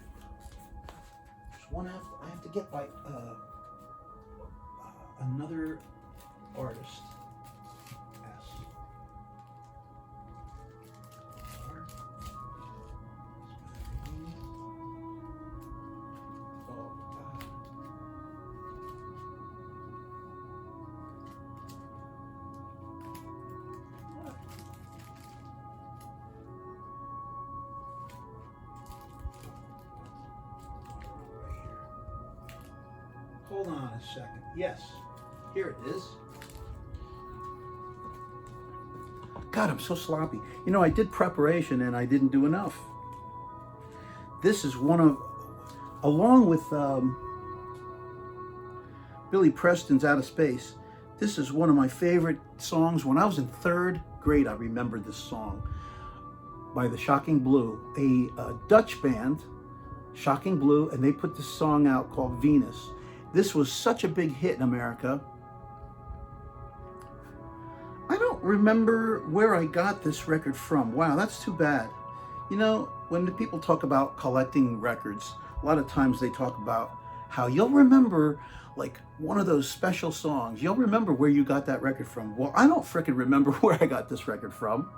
There's one I have to get by another artist. S. R. Hold on a second. Yes, here it is. God, I'm so sloppy. You know, I did preparation and I didn't do enough. This is one of, along with Billy Preston's Out of Space, this is one of my favorite songs. When I was in 3rd grade, I remembered this song by the Shocking Blue, a Dutch band, Shocking Blue, and they put this song out called Venus. This was such a big hit in America. I don't remember where I got this record from. Wow, that's too bad. You know, when the people talk about collecting records, a lot of times they talk about how you'll remember like one of those special songs. You'll remember where you got that record from. Well, I don't frickin' remember where I got this record from.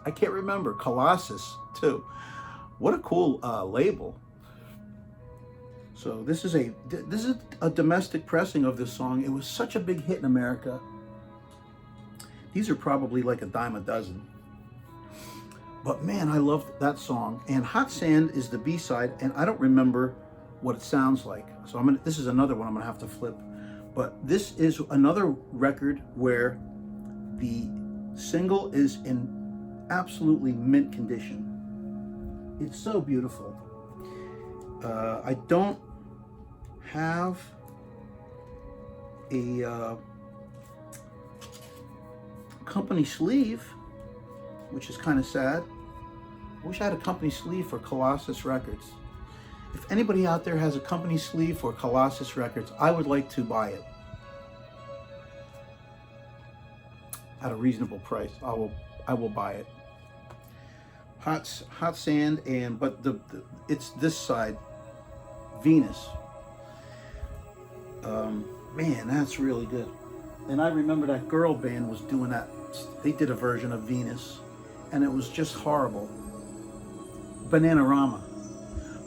I can't remember. Colossus, too. What a cool label. So this is a domestic pressing of this song. It was such a big hit in America. These are probably like a dime a dozen. But man, I love that song. And Hot Sand is the B-side, and I don't remember what it sounds like. So this is another one I'm gonna have to flip. But this is another record where the single is in absolutely mint condition. It's so beautiful. I don't have a company sleeve, which is kind of sad. I wish I had a company sleeve for Colossus Records. If anybody out there has a company sleeve for Colossus Records, I would like to buy it at a reasonable price. I will buy it. Hot Sand, and but it's this side, Venus. Man, that's really good. And I remember that girl band was doing that. They did a version of Venus, and it was just horrible. Bananarama.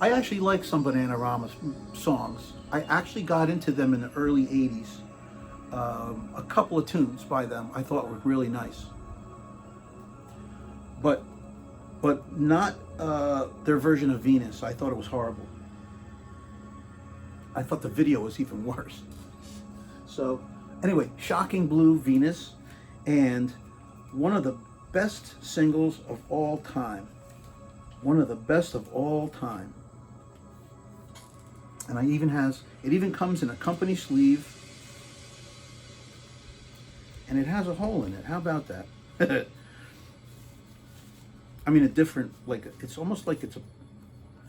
I actually like some Bananarama songs. I actually got into them in the early 80s. A couple of tunes by them I thought were really nice. But not their version of Venus. I thought it was horrible. I thought the video was even worse. So anyway, Shocking Blue, Venus, and one of the best singles of all time. One of the best of all time. And it even comes in a company sleeve. And it has a hole in it. How about that? I mean, it's almost like it's a,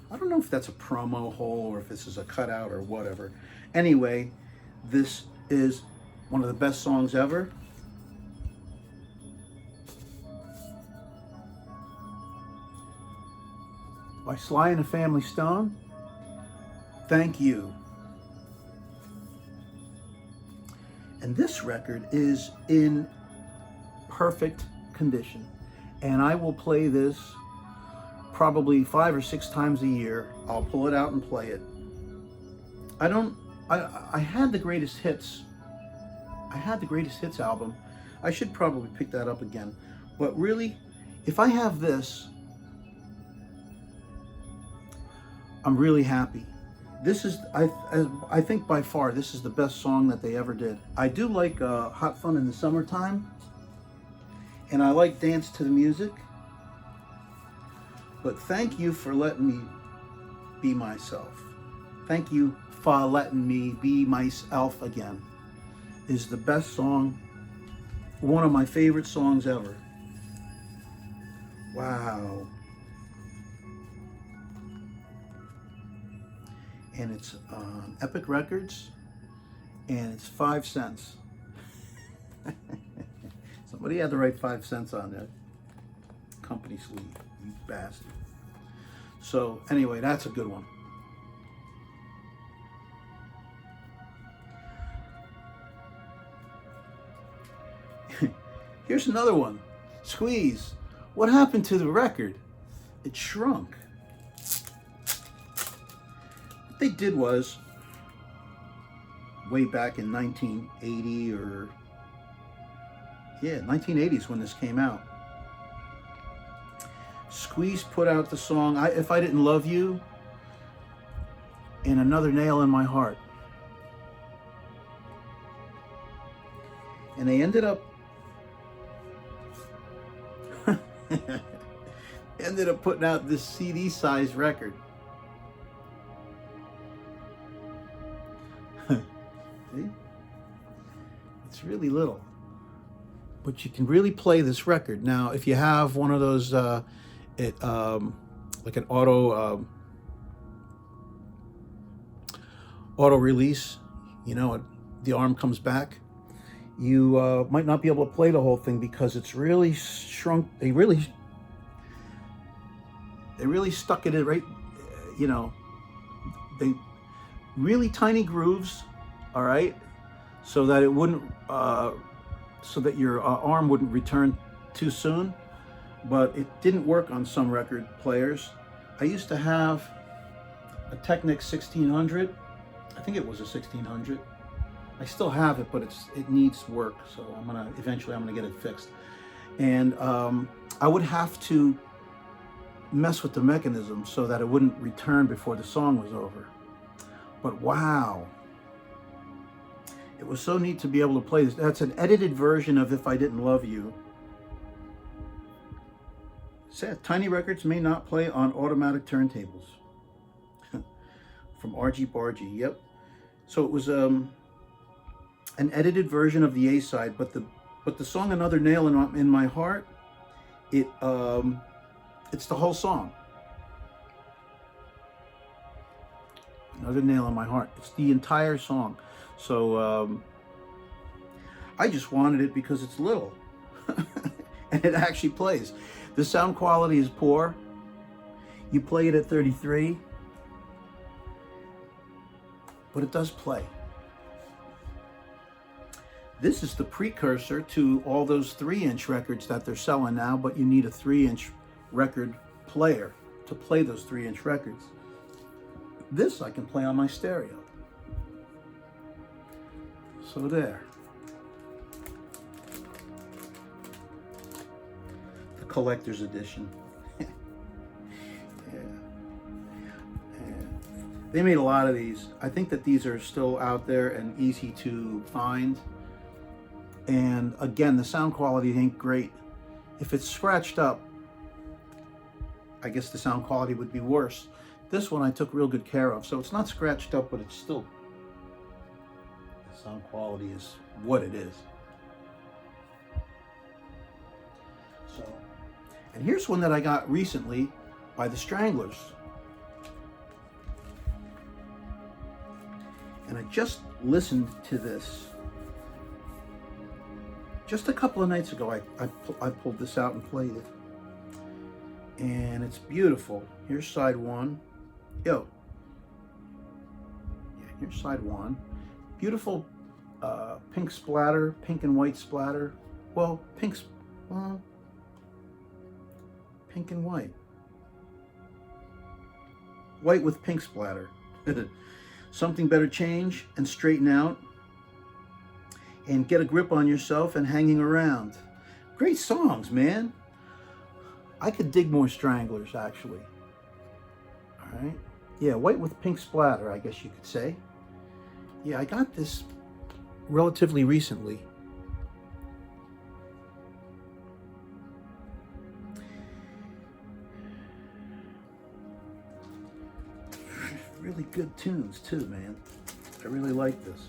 I don't know if that's a promo hole or if this is a cutout or whatever. Anyway, this is one of the best songs ever. By Sly and the Family Stone. Thank You. And this record is in perfect condition. And I will play this probably 5 or 6 times a year. I'll pull it out and play it. I had the greatest hits. I had the greatest hits album. I should probably pick that up again. But really, if I have this, I'm really happy. This is, I think by far, this is the best song that they ever did. I do like Hot Fun in the Summertime. And I like Dance to the Music. But thank you for letting me be myself. Thank you for letting me be myself again. Is the best song, one of my favorite songs ever. Wow. And it's on Epic Records, and it's 5 cents. Somebody had to write 5 cents on that company sleeve, you bastard. So anyway, that's a good one. Here's another one. Squeeze. What happened to the record? It shrunk. What they did was, way back in 1980 or, 1980s when this came out, Squeeze put out the song If I Didn't Love You and Another Nail in My Heart. And they ended up putting out this CD-sized record. See? It's really little. But you can really play this record. Now, if you have one of those, like an auto release, the arm comes back, you might not be able to play the whole thing because it's really shrunk. They really stuck it in right, they really tiny grooves, all right, so that it wouldn't, so that your arm wouldn't return too soon. But it didn't work on some record players. I used to have a Technic 1600. I think it was a 1600. I still have it, but it needs work. So eventually I'm gonna get it fixed. And I would have to mess with the mechanism so that it wouldn't return before the song was over. But wow. It was so neat to be able to play this. That's an edited version of If I Didn't Love You. Sad. Tiny records may not play on automatic turntables. From RG Bargy. Yep. So it was an edited version of the A side, but the song Another Nail in My Heart, it's the whole song. Another Nail in My Heart. It's the entire song. So I just wanted it because it's little. And it actually plays. The sound quality is poor. You play it at 33, but it does play. This is the precursor to all those 3-inch records that they're selling now, but you need a 3-inch record player to play those 3-inch records. This I can play on my stereo. So there. The collector's edition. Yeah. They made a lot of these. I think that these are still out there and easy to find. And again, the sound quality ain't great. If it's scratched up, I guess the sound quality would be worse. This one I took real good care of, so it's not scratched up, but it's still, the sound quality is what it is. So, and here's one that I got recently by the Stranglers. And I just listened to this just a couple of nights ago. I pulled this out and played it. And it's beautiful. Here's side one. Yo. Yeah, here's side one. Beautiful pink splatter, pink and white splatter. Well, pink and white. White with pink splatter. Something better change and straighten out and get a grip on yourself and hanging around. Great songs, man. I could dig more Stranglers, actually. All right. Yeah, white with pink splatter, I guess you could say. Yeah, I got this relatively recently. Really good tunes too, man. I really like this.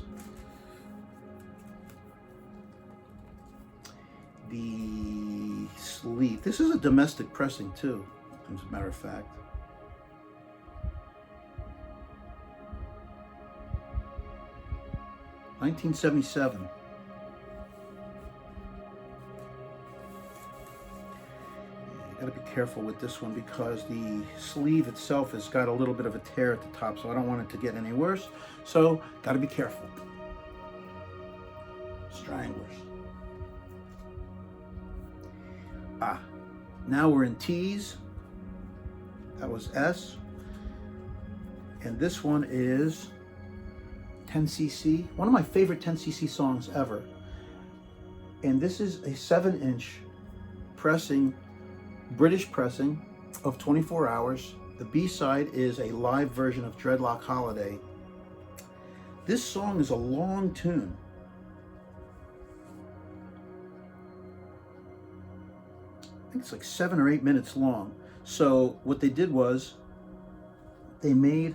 The sleeve. This is a domestic pressing too, as a matter of fact. $1977. Got to be careful with this one because the sleeve itself has got a little bit of a tear at the top, so I don't want it to get any worse. So, got to be careful. Stranglers. Now we're in T's. That was S. And this one is 10cc. One of my favorite 10cc songs ever. And this is a 7-inch pressing, British pressing of 24 Hours. The B-side is a live version of Dreadlock Holiday. This song is a long tune. I think it's like 7 or 8 minutes long. So what they did was they made,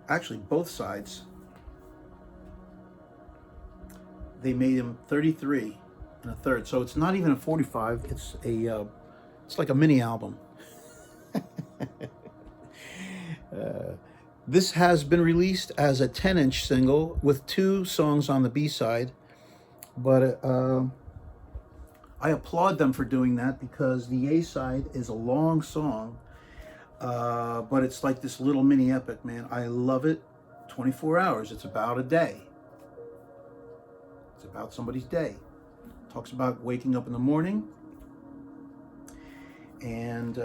actually both sides, they made them 33 and a third. So it's not even a 45, it's like a mini album. This has been released as a 10-inch single with 2 songs on the B-side, but I applaud them for doing that because the A-side is a long song, but it's like this little mini epic, man. I love it. 24 Hours. It's about a day. It's about somebody's day. Talks about waking up in the morning and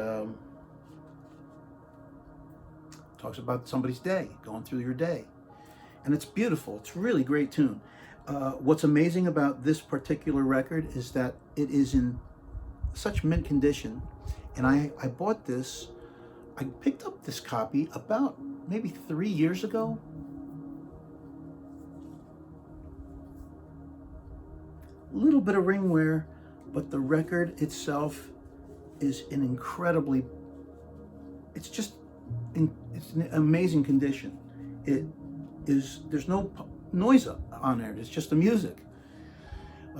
talks about somebody's day, going through your day. And it's beautiful. It's a really great tune. What's amazing about this particular record is that it is in such mint condition. And I bought this, I picked up this copy about maybe 3 years ago. A little bit of ring wear, but the record itself is in incredibly, it's just, it's an amazing condition. It is, there's no noise on there, it's just the music.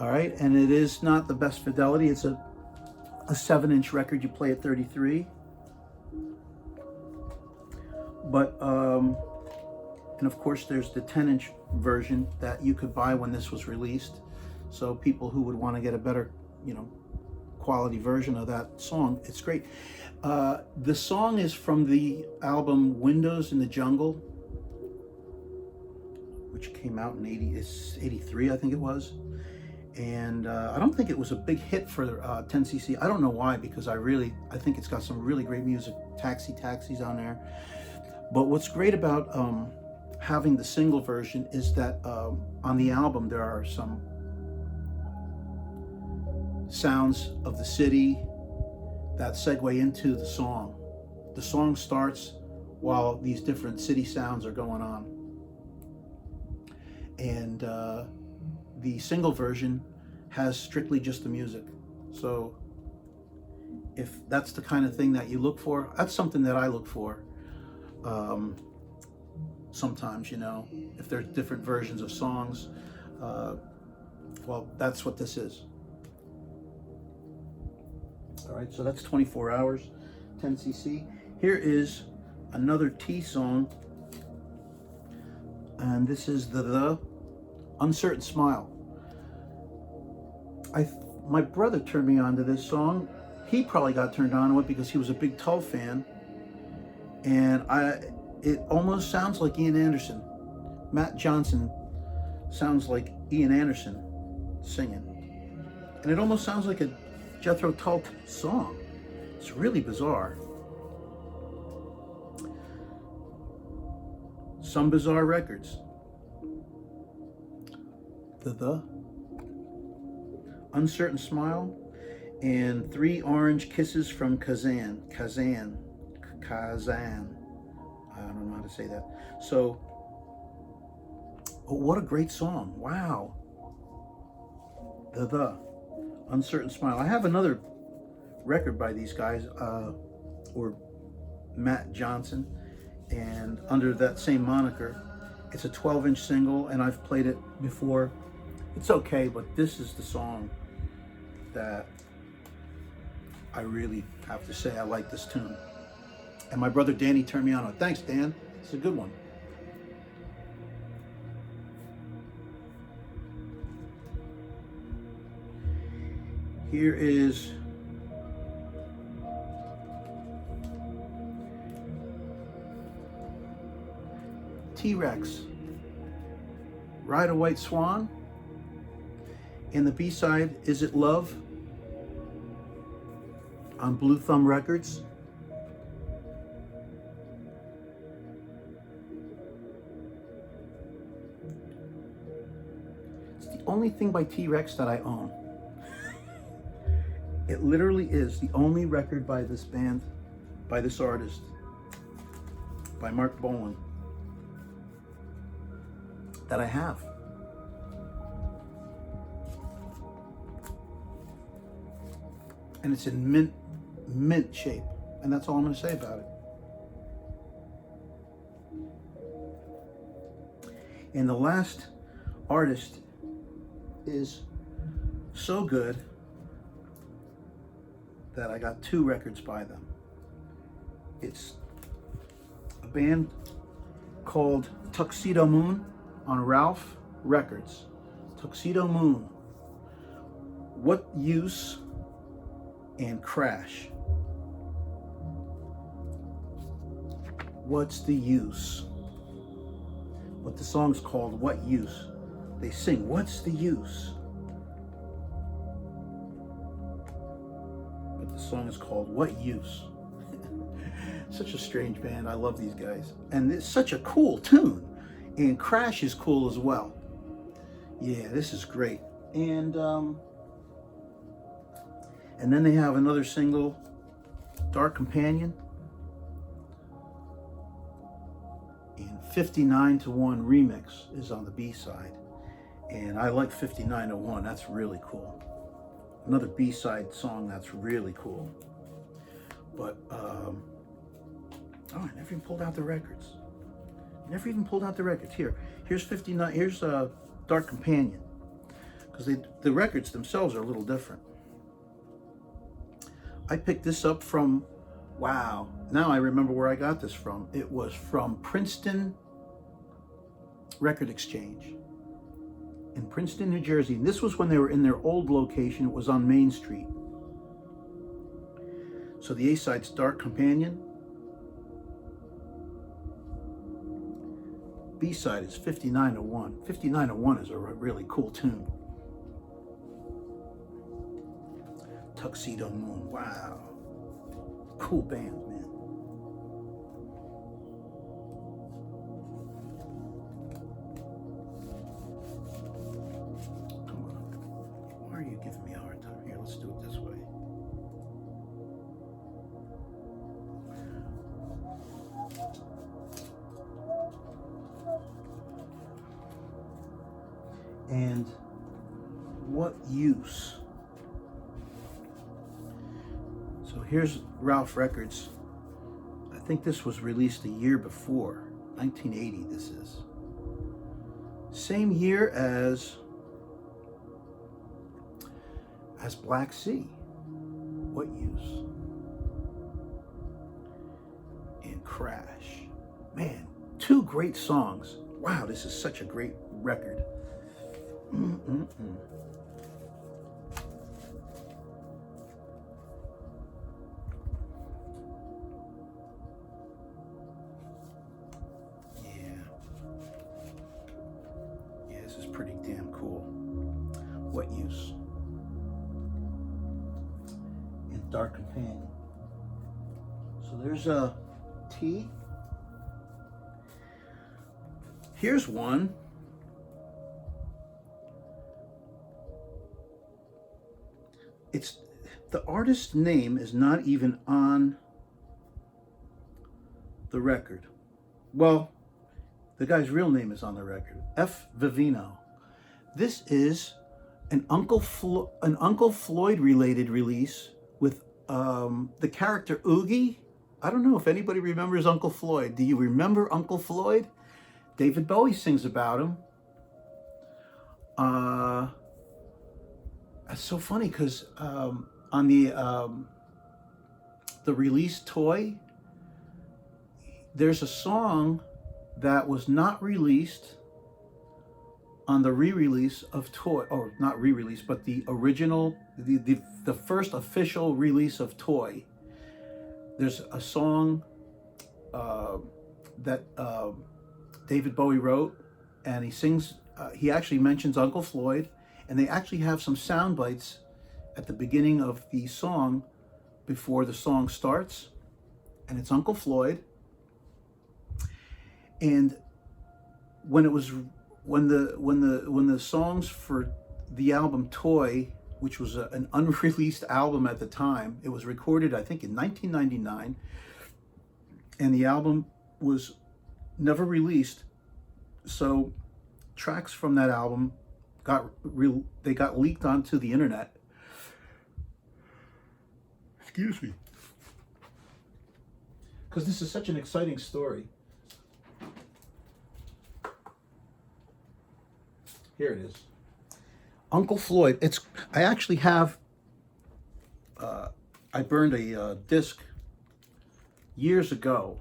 All right, and it is not the best fidelity. It's a 7-inch record. You play at 33. But, and of course there's the 10-inch version that you could buy when this was released. So people who would want to get a better, quality version of that song, it's great. The song is from the album Windows in the Jungle, which came out in 83, I think it was. And I don't think it was a big hit for 10cc. I don't know why, because I think it's got some really great music. Taxis on there. But what's great about having the single version is that on the album there are some sounds of the city that segue into the song. The song starts while these different city sounds are going on. And the single version has strictly just the music. So if that's the kind of thing that you look for, that's something that I look for. Sometimes, you know, if there's different versions of songs, well, that's what this is. All right, so that's 24 hours, 10cc. Here is another T song, and this is the Uncertain Smile. My brother turned me on to this song. He probably got turned on to it because he was a big Tull fan, and it almost sounds like Ian Anderson. Matt Johnson sounds like Ian Anderson singing, and it almost sounds like a Jethro Tull song. It's really bizarre. Some Bizarre Records. The Uncertain Smile, and 3 Orange Kisses from Kazan. I don't know how to say that. So, oh, what a great song. Wow. The Uncertain Smile. I have another record by these guys, or Matt Johnson, and under that same moniker. It's a 12-inch single, and I've played it before. It's okay, but this is the song that I really have to say I like this tune. And my brother Danny turned me on it. Thanks, Dan. It's a good one. Here is T-Rex, Ride a White Swan. And the B-side, Is It Love, on Blue Thumb Records. It's the only thing by T-Rex that I own. It literally is the only record by this band, by this artist, by Mark Bolan, that I have. And it's in mint shape, and that's all I'm going to say about it. And the last artist is so good that I got 2 records by them. It's a band called Tuxedo Moon on Ralph Records. Tuxedo Moon. What Use and Crash. What's the use? But the song's called What Use. They sing, what's the use? But the song is called What Use? Such a strange band. I love these guys. And it's such a cool tune. And Crash is cool as well. Yeah, this is great. And then they have another single, Dark Companion. And 59-1 Remix is on the B-side. And I like 59-1. That's really cool. Another B-side song that's really cool. But, oh, I never even pulled out the records. Here's 59, here's Dark Companion. Because the records themselves are a little different. I picked this up from, wow, now I remember where I got this from. It was from Princeton Record Exchange in Princeton, New Jersey. And this was when they were in their old location. It was on Main Street. So the A-side's Dark Companion. B-side is 59-1. 59-1 is a really cool tune. Tuxedo Moon, wow. Cool band, man. Come on. Why are you giving me a hard time? Here, let's do it this way. And What Use? So Here's Ralph Records. I think this was released a year before. 1980 this is. Same year as Black Sea. What Use? And Crash. Man, two great songs. Wow, this is such a great record. Yeah, this is pretty damn cool. What Use? And Dark Companion. So there's a T. Here's one. It's the artist's name is not even on the record. Well, the guy's real name is on the record. F. Vivino. This is an Uncle Floyd related release with the character Oogie. I don't know if anybody remembers Uncle Floyd. Do you remember Uncle Floyd? David Bowie sings about him. It's so funny because on the release Toy, there's a song that was not released on the re-release of Toy, or not re-release, but the original, the first official release of Toy. There's a song that David Bowie wrote, and he sings, he actually mentions Uncle Floyd, and they actually have some sound bites at the beginning of the song before the song starts, and it's Uncle Floyd. And when the songs for the album Toy, which was an unreleased album at the time, it was recorded I think in 1999, and the album was never released, so tracks from that album got leaked onto the internet. Excuse me, because this is such an exciting story. Here it is. Uncle Floyd. I actually have. I burned a disc years ago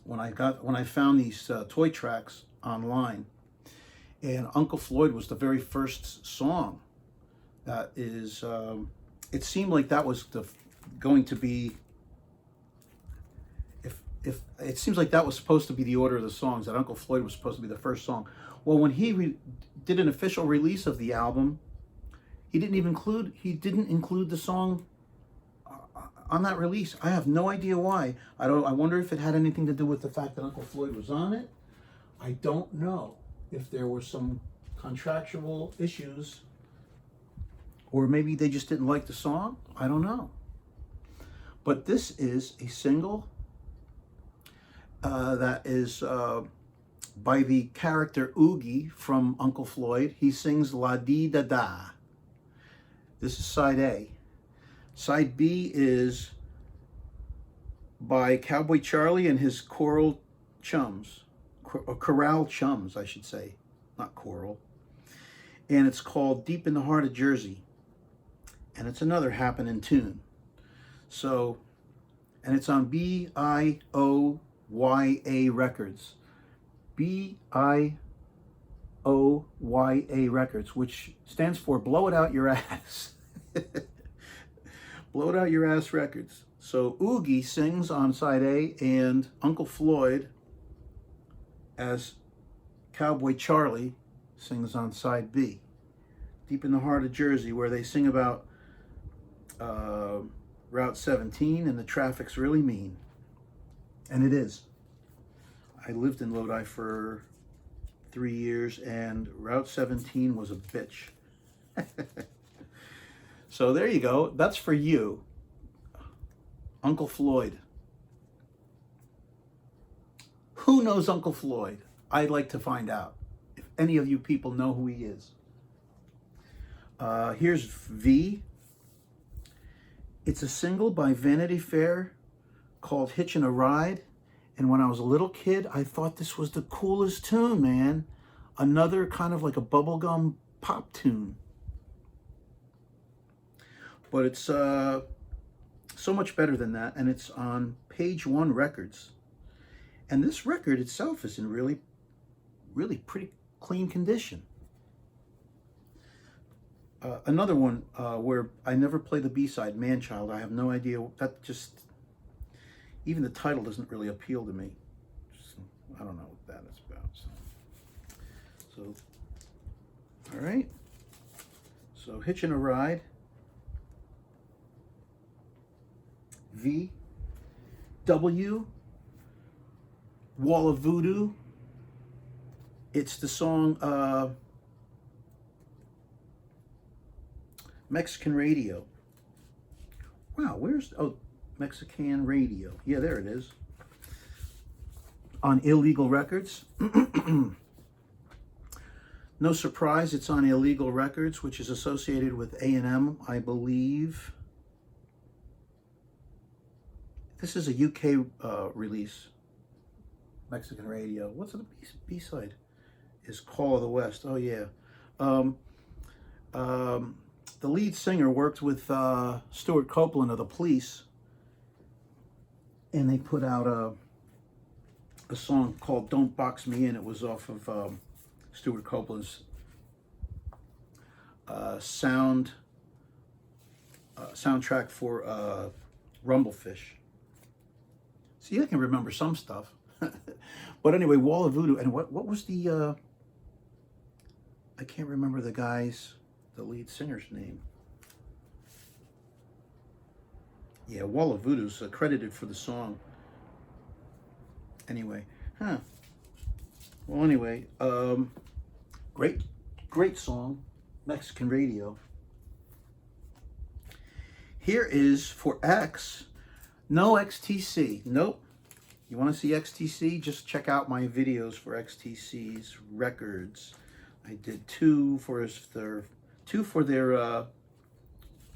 when I found these Toy tracks online, and Uncle Floyd was the very first song. That is. It seemed like that was going to be. If it seems like that was supposed to be the order of the songs, that Uncle Floyd was supposed to be the first song. Well, when he did an official release of the album, he didn't include the song on that release. I have no idea why. I wonder if it had anything to do with the fact that Uncle Floyd was on it. I don't know if there were some contractual issues, or maybe they just didn't like the song. I don't know. But this is a single that is by the character Oogie from Uncle Floyd. He sings La Dee Da Da. This is side A. Side B is by Cowboy Charlie and his choral chums, or chorale chums, I should say, not choral. And it's called Deep in the Heart of Jersey. And it's another happening tune. So, and it's on BIOYA Records. BIOYA Records, which stands for Blow It Out Your Ass. Blow It Out Your Ass Records. So Oogie sings on side A, and Uncle Floyd as Cowboy Charlie sings on side B. Deep in the Heart of Jersey, where they sing about Route 17 and the traffic's really mean. And it is. I lived in Lodi for 3 years, and Route 17 was a bitch. So there you go. That's for you. Uncle Floyd. Who knows Uncle Floyd? I'd like to find out if any of you people know who he is. Here's V. It's a single by Vanity Fair called Hitchin' a Ride. And when I was a little kid, I thought this was the coolest tune, man. Another kind of like a bubblegum pop tune. But it's so much better than that. And it's on Page One Records. And this record itself is in really, really pretty clean condition. Another one where I never play the B-side, Man-Child. I have no idea. That just, even the title doesn't really appeal to me. Just, I don't know what that is about. So all right. So Hitchin' a Ride. V. W. Wall of Voodoo. It's the song Mexican Radio. Wow, where's, oh, Mexican Radio. Yeah, there it is. On Illegal Records. No surprise, it's on Illegal Records, which is associated with A&M, I believe. This is a UK release. Mexican Radio. What's the B-side? Is Call of the West. Oh, yeah. The lead singer worked with Stuart Copeland of the Police, and they put out a song called Don't Box Me In. It was off of Stuart Copeland's soundtrack for Rumblefish. See, I can remember some stuff. But anyway, Wall of Voodoo. And what was the... I can't remember the lead singer's name. Yeah, Wall of Voodoo's credited for the song. Anyway, well, anyway, great song, Mexican Radio. Here is for X, no XTC, nope. You want to see XTC? Just check out my videos for XTC's records. I did two for their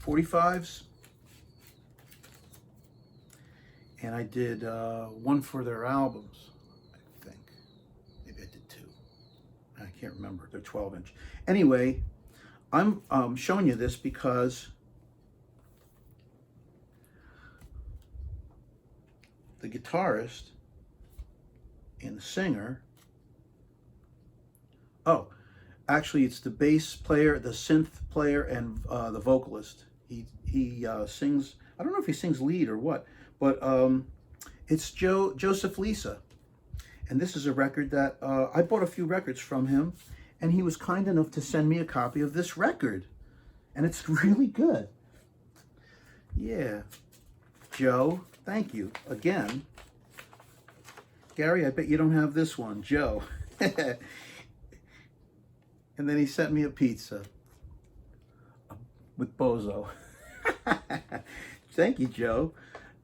45s, and I did one for their albums. I think maybe I did two. I can't remember. They're 12-inch. Anyway, I'm showing you this because the guitarist and the singer. Oh, actually, it's the bass player, the synth player, and the vocalist. He sings. I don't know if he sings lead or what, but it's Joseph Lisa, and this is a record that I bought a few records from him, and he was kind enough to send me a copy of this record, and it's really good. Yeah, Joe, thank you again. Gary, I bet you don't have this one, Joe. And then he sent me a pizza with Bozo. Thank you, Joe.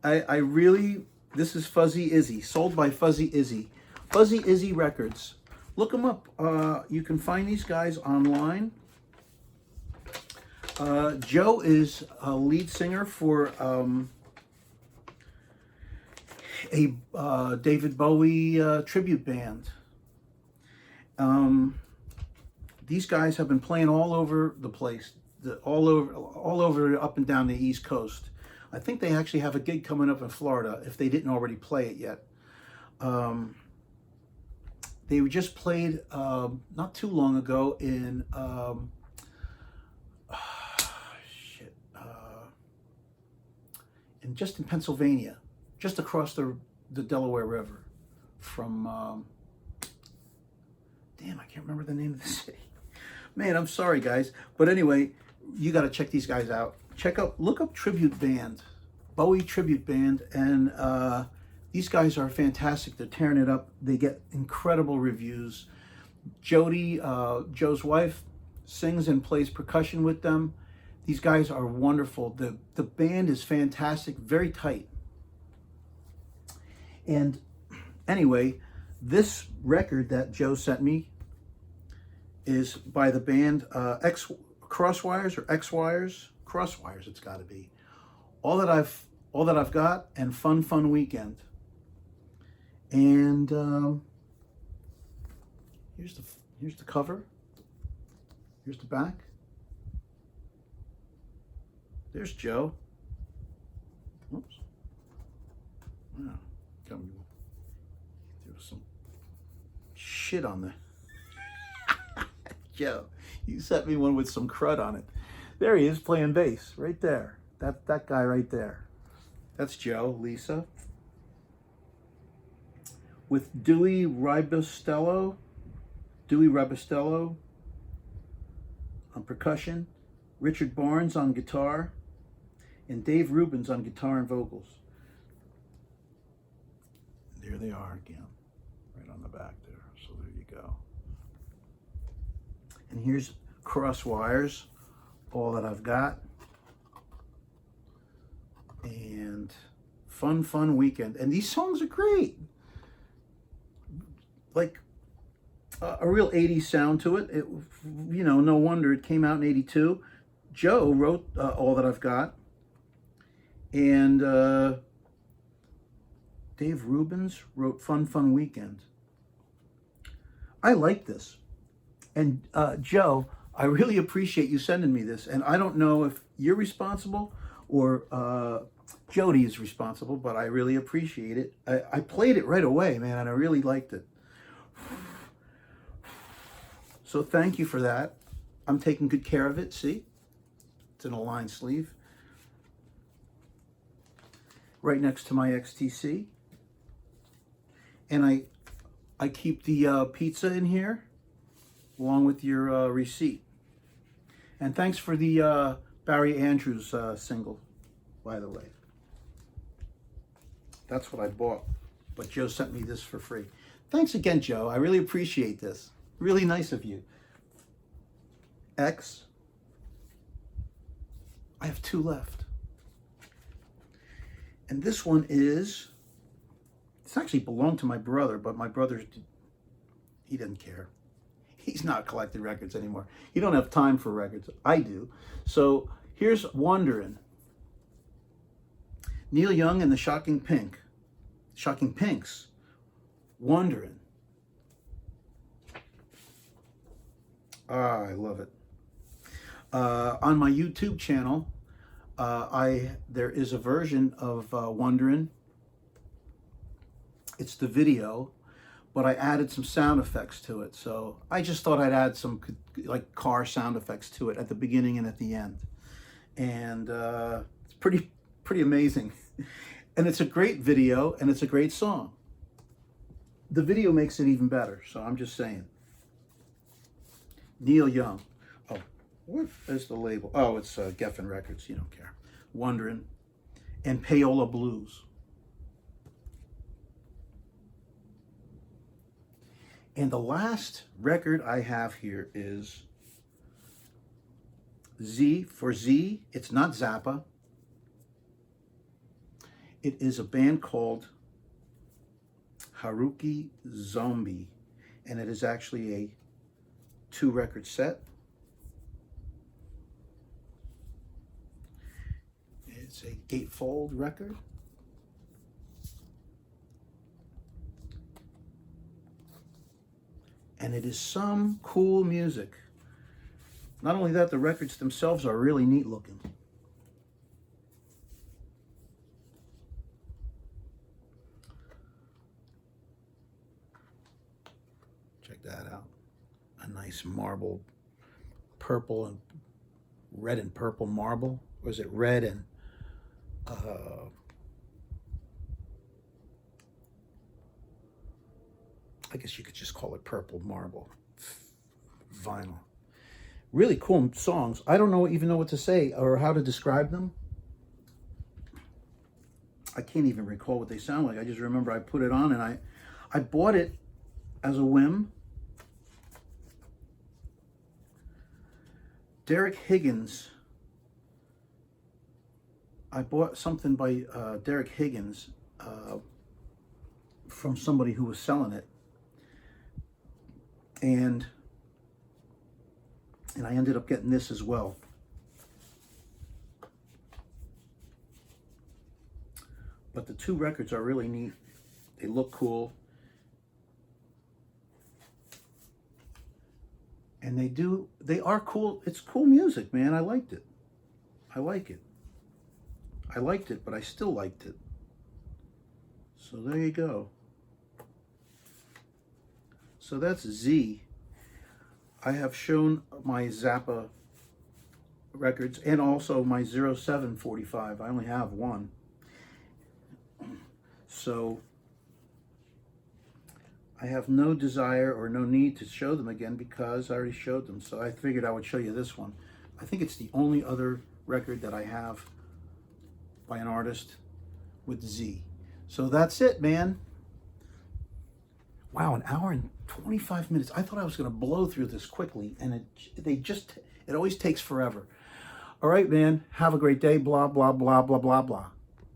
I really, this is Fuzzy Izzy, sold by Fuzzy Izzy. Fuzzy Izzy Records. Look them up. You can find these guys online. Joe is a lead singer for a David Bowie tribute band. These guys have been playing all over the place, all over up and down the East Coast. I think they actually have a gig coming up in Florida, if they didn't already play it yet. They just played not too long ago in just in Pennsylvania, just across the Delaware River from damn, I can't remember the name of the city. Man, I'm sorry, guys. But anyway, you got to check these guys out. Look up Tribute Band, Bowie Tribute Band, and these guys are fantastic. They're tearing it up. They get incredible reviews. Jody, Joe's wife, sings and plays percussion with them. These guys are wonderful. The band is fantastic, very tight. And anyway, this record that Joe sent me is by the band Crosswires, it's got to be. all that I've got, and Fun Weekend. And here's the cover. Here's the back. There's Joe. Oops. Wow. There was some shit on there. Joe, you sent me one with some crud on it. There he is playing bass, right there. That guy right there. That's Joe, Lisa. With Dewey Ribostello on percussion, Richard Barnes on guitar, and Dave Rubens on guitar and vocals. There they are again, right on the back there. So there you go. And here's Cross Wires, all that I've got. And Fun Weekend. And these songs are great. Like a real 80s sound to it. You know, no wonder it came out in 82. Joe wrote All That I've Got. And Dave Rubens wrote Fun Weekend. I like this. And Joe, I really appreciate you sending me this. And I don't know if you're responsible or Jody is responsible, but I really appreciate it. I played it right away, man, and I really liked it. So thank you for that. I'm taking good care of it, see? It's in a lined sleeve. Right next to my XTC. And I keep the pizza in here, along with your receipt. And thanks for the Barry Andrews single, by the way. That's what I bought, but Joe sent me this for free. Thanks again, Joe. I really appreciate this. Really nice of you. X. I have 2 left. And this one is, it's actually belonged to my brother, but my brother, he doesn't care. He's not collecting records anymore. He don't have time for records. I do. So here's Wonderin'. Neil Young and the Shocking Pinks. Wonderin'. Ah, I love it. On my YouTube channel, there is a version of Wonderin'. It's the video, but I added some sound effects to it. So I just thought I'd add some like car sound effects to it at the beginning and at the end. And it's pretty amazing. And it's a great video and it's a great song. The video makes it even better, so I'm just saying. Neil Young. Oh, what is the label? Oh, it's Geffen Records, you don't care. Wonderin'. And Payola Blues. And the last record I have here is Z for Z. It's not Zappa. It is a band called Haruki Zombie. And it is actually a 2-record set. It's a gatefold record. And it is some cool music. Not only that, the records themselves are really neat looking. Check that out. A nice marble, purple and red and purple marble. Or is it red and I guess you could just call it purple marble vinyl. Really cool songs. I don't even know what to say or how to describe them. I can't even recall what they sound like. I just remember I put it on and I bought it as a whim. Derek Higgins. I bought something by Derek Higgins from somebody who was selling it. And I ended up getting this as well. But the two records are really neat. They look cool. And they are cool. It's cool music, man. I liked it. I like it. I liked it, but I still liked it. So there you go. So that's Z. I have shown my Zappa records and also my 0745. I only have one. So I have no desire or no need to show them again because I already showed them. So I figured I would show you this one. I think it's the only other record that I have by an artist with Z. So that's it, man. Wow, an hour and 25 minutes. I thought I was going to blow through this quickly, and it always takes forever. All right, man. Have a great day. Blah, blah, blah, blah, blah, blah.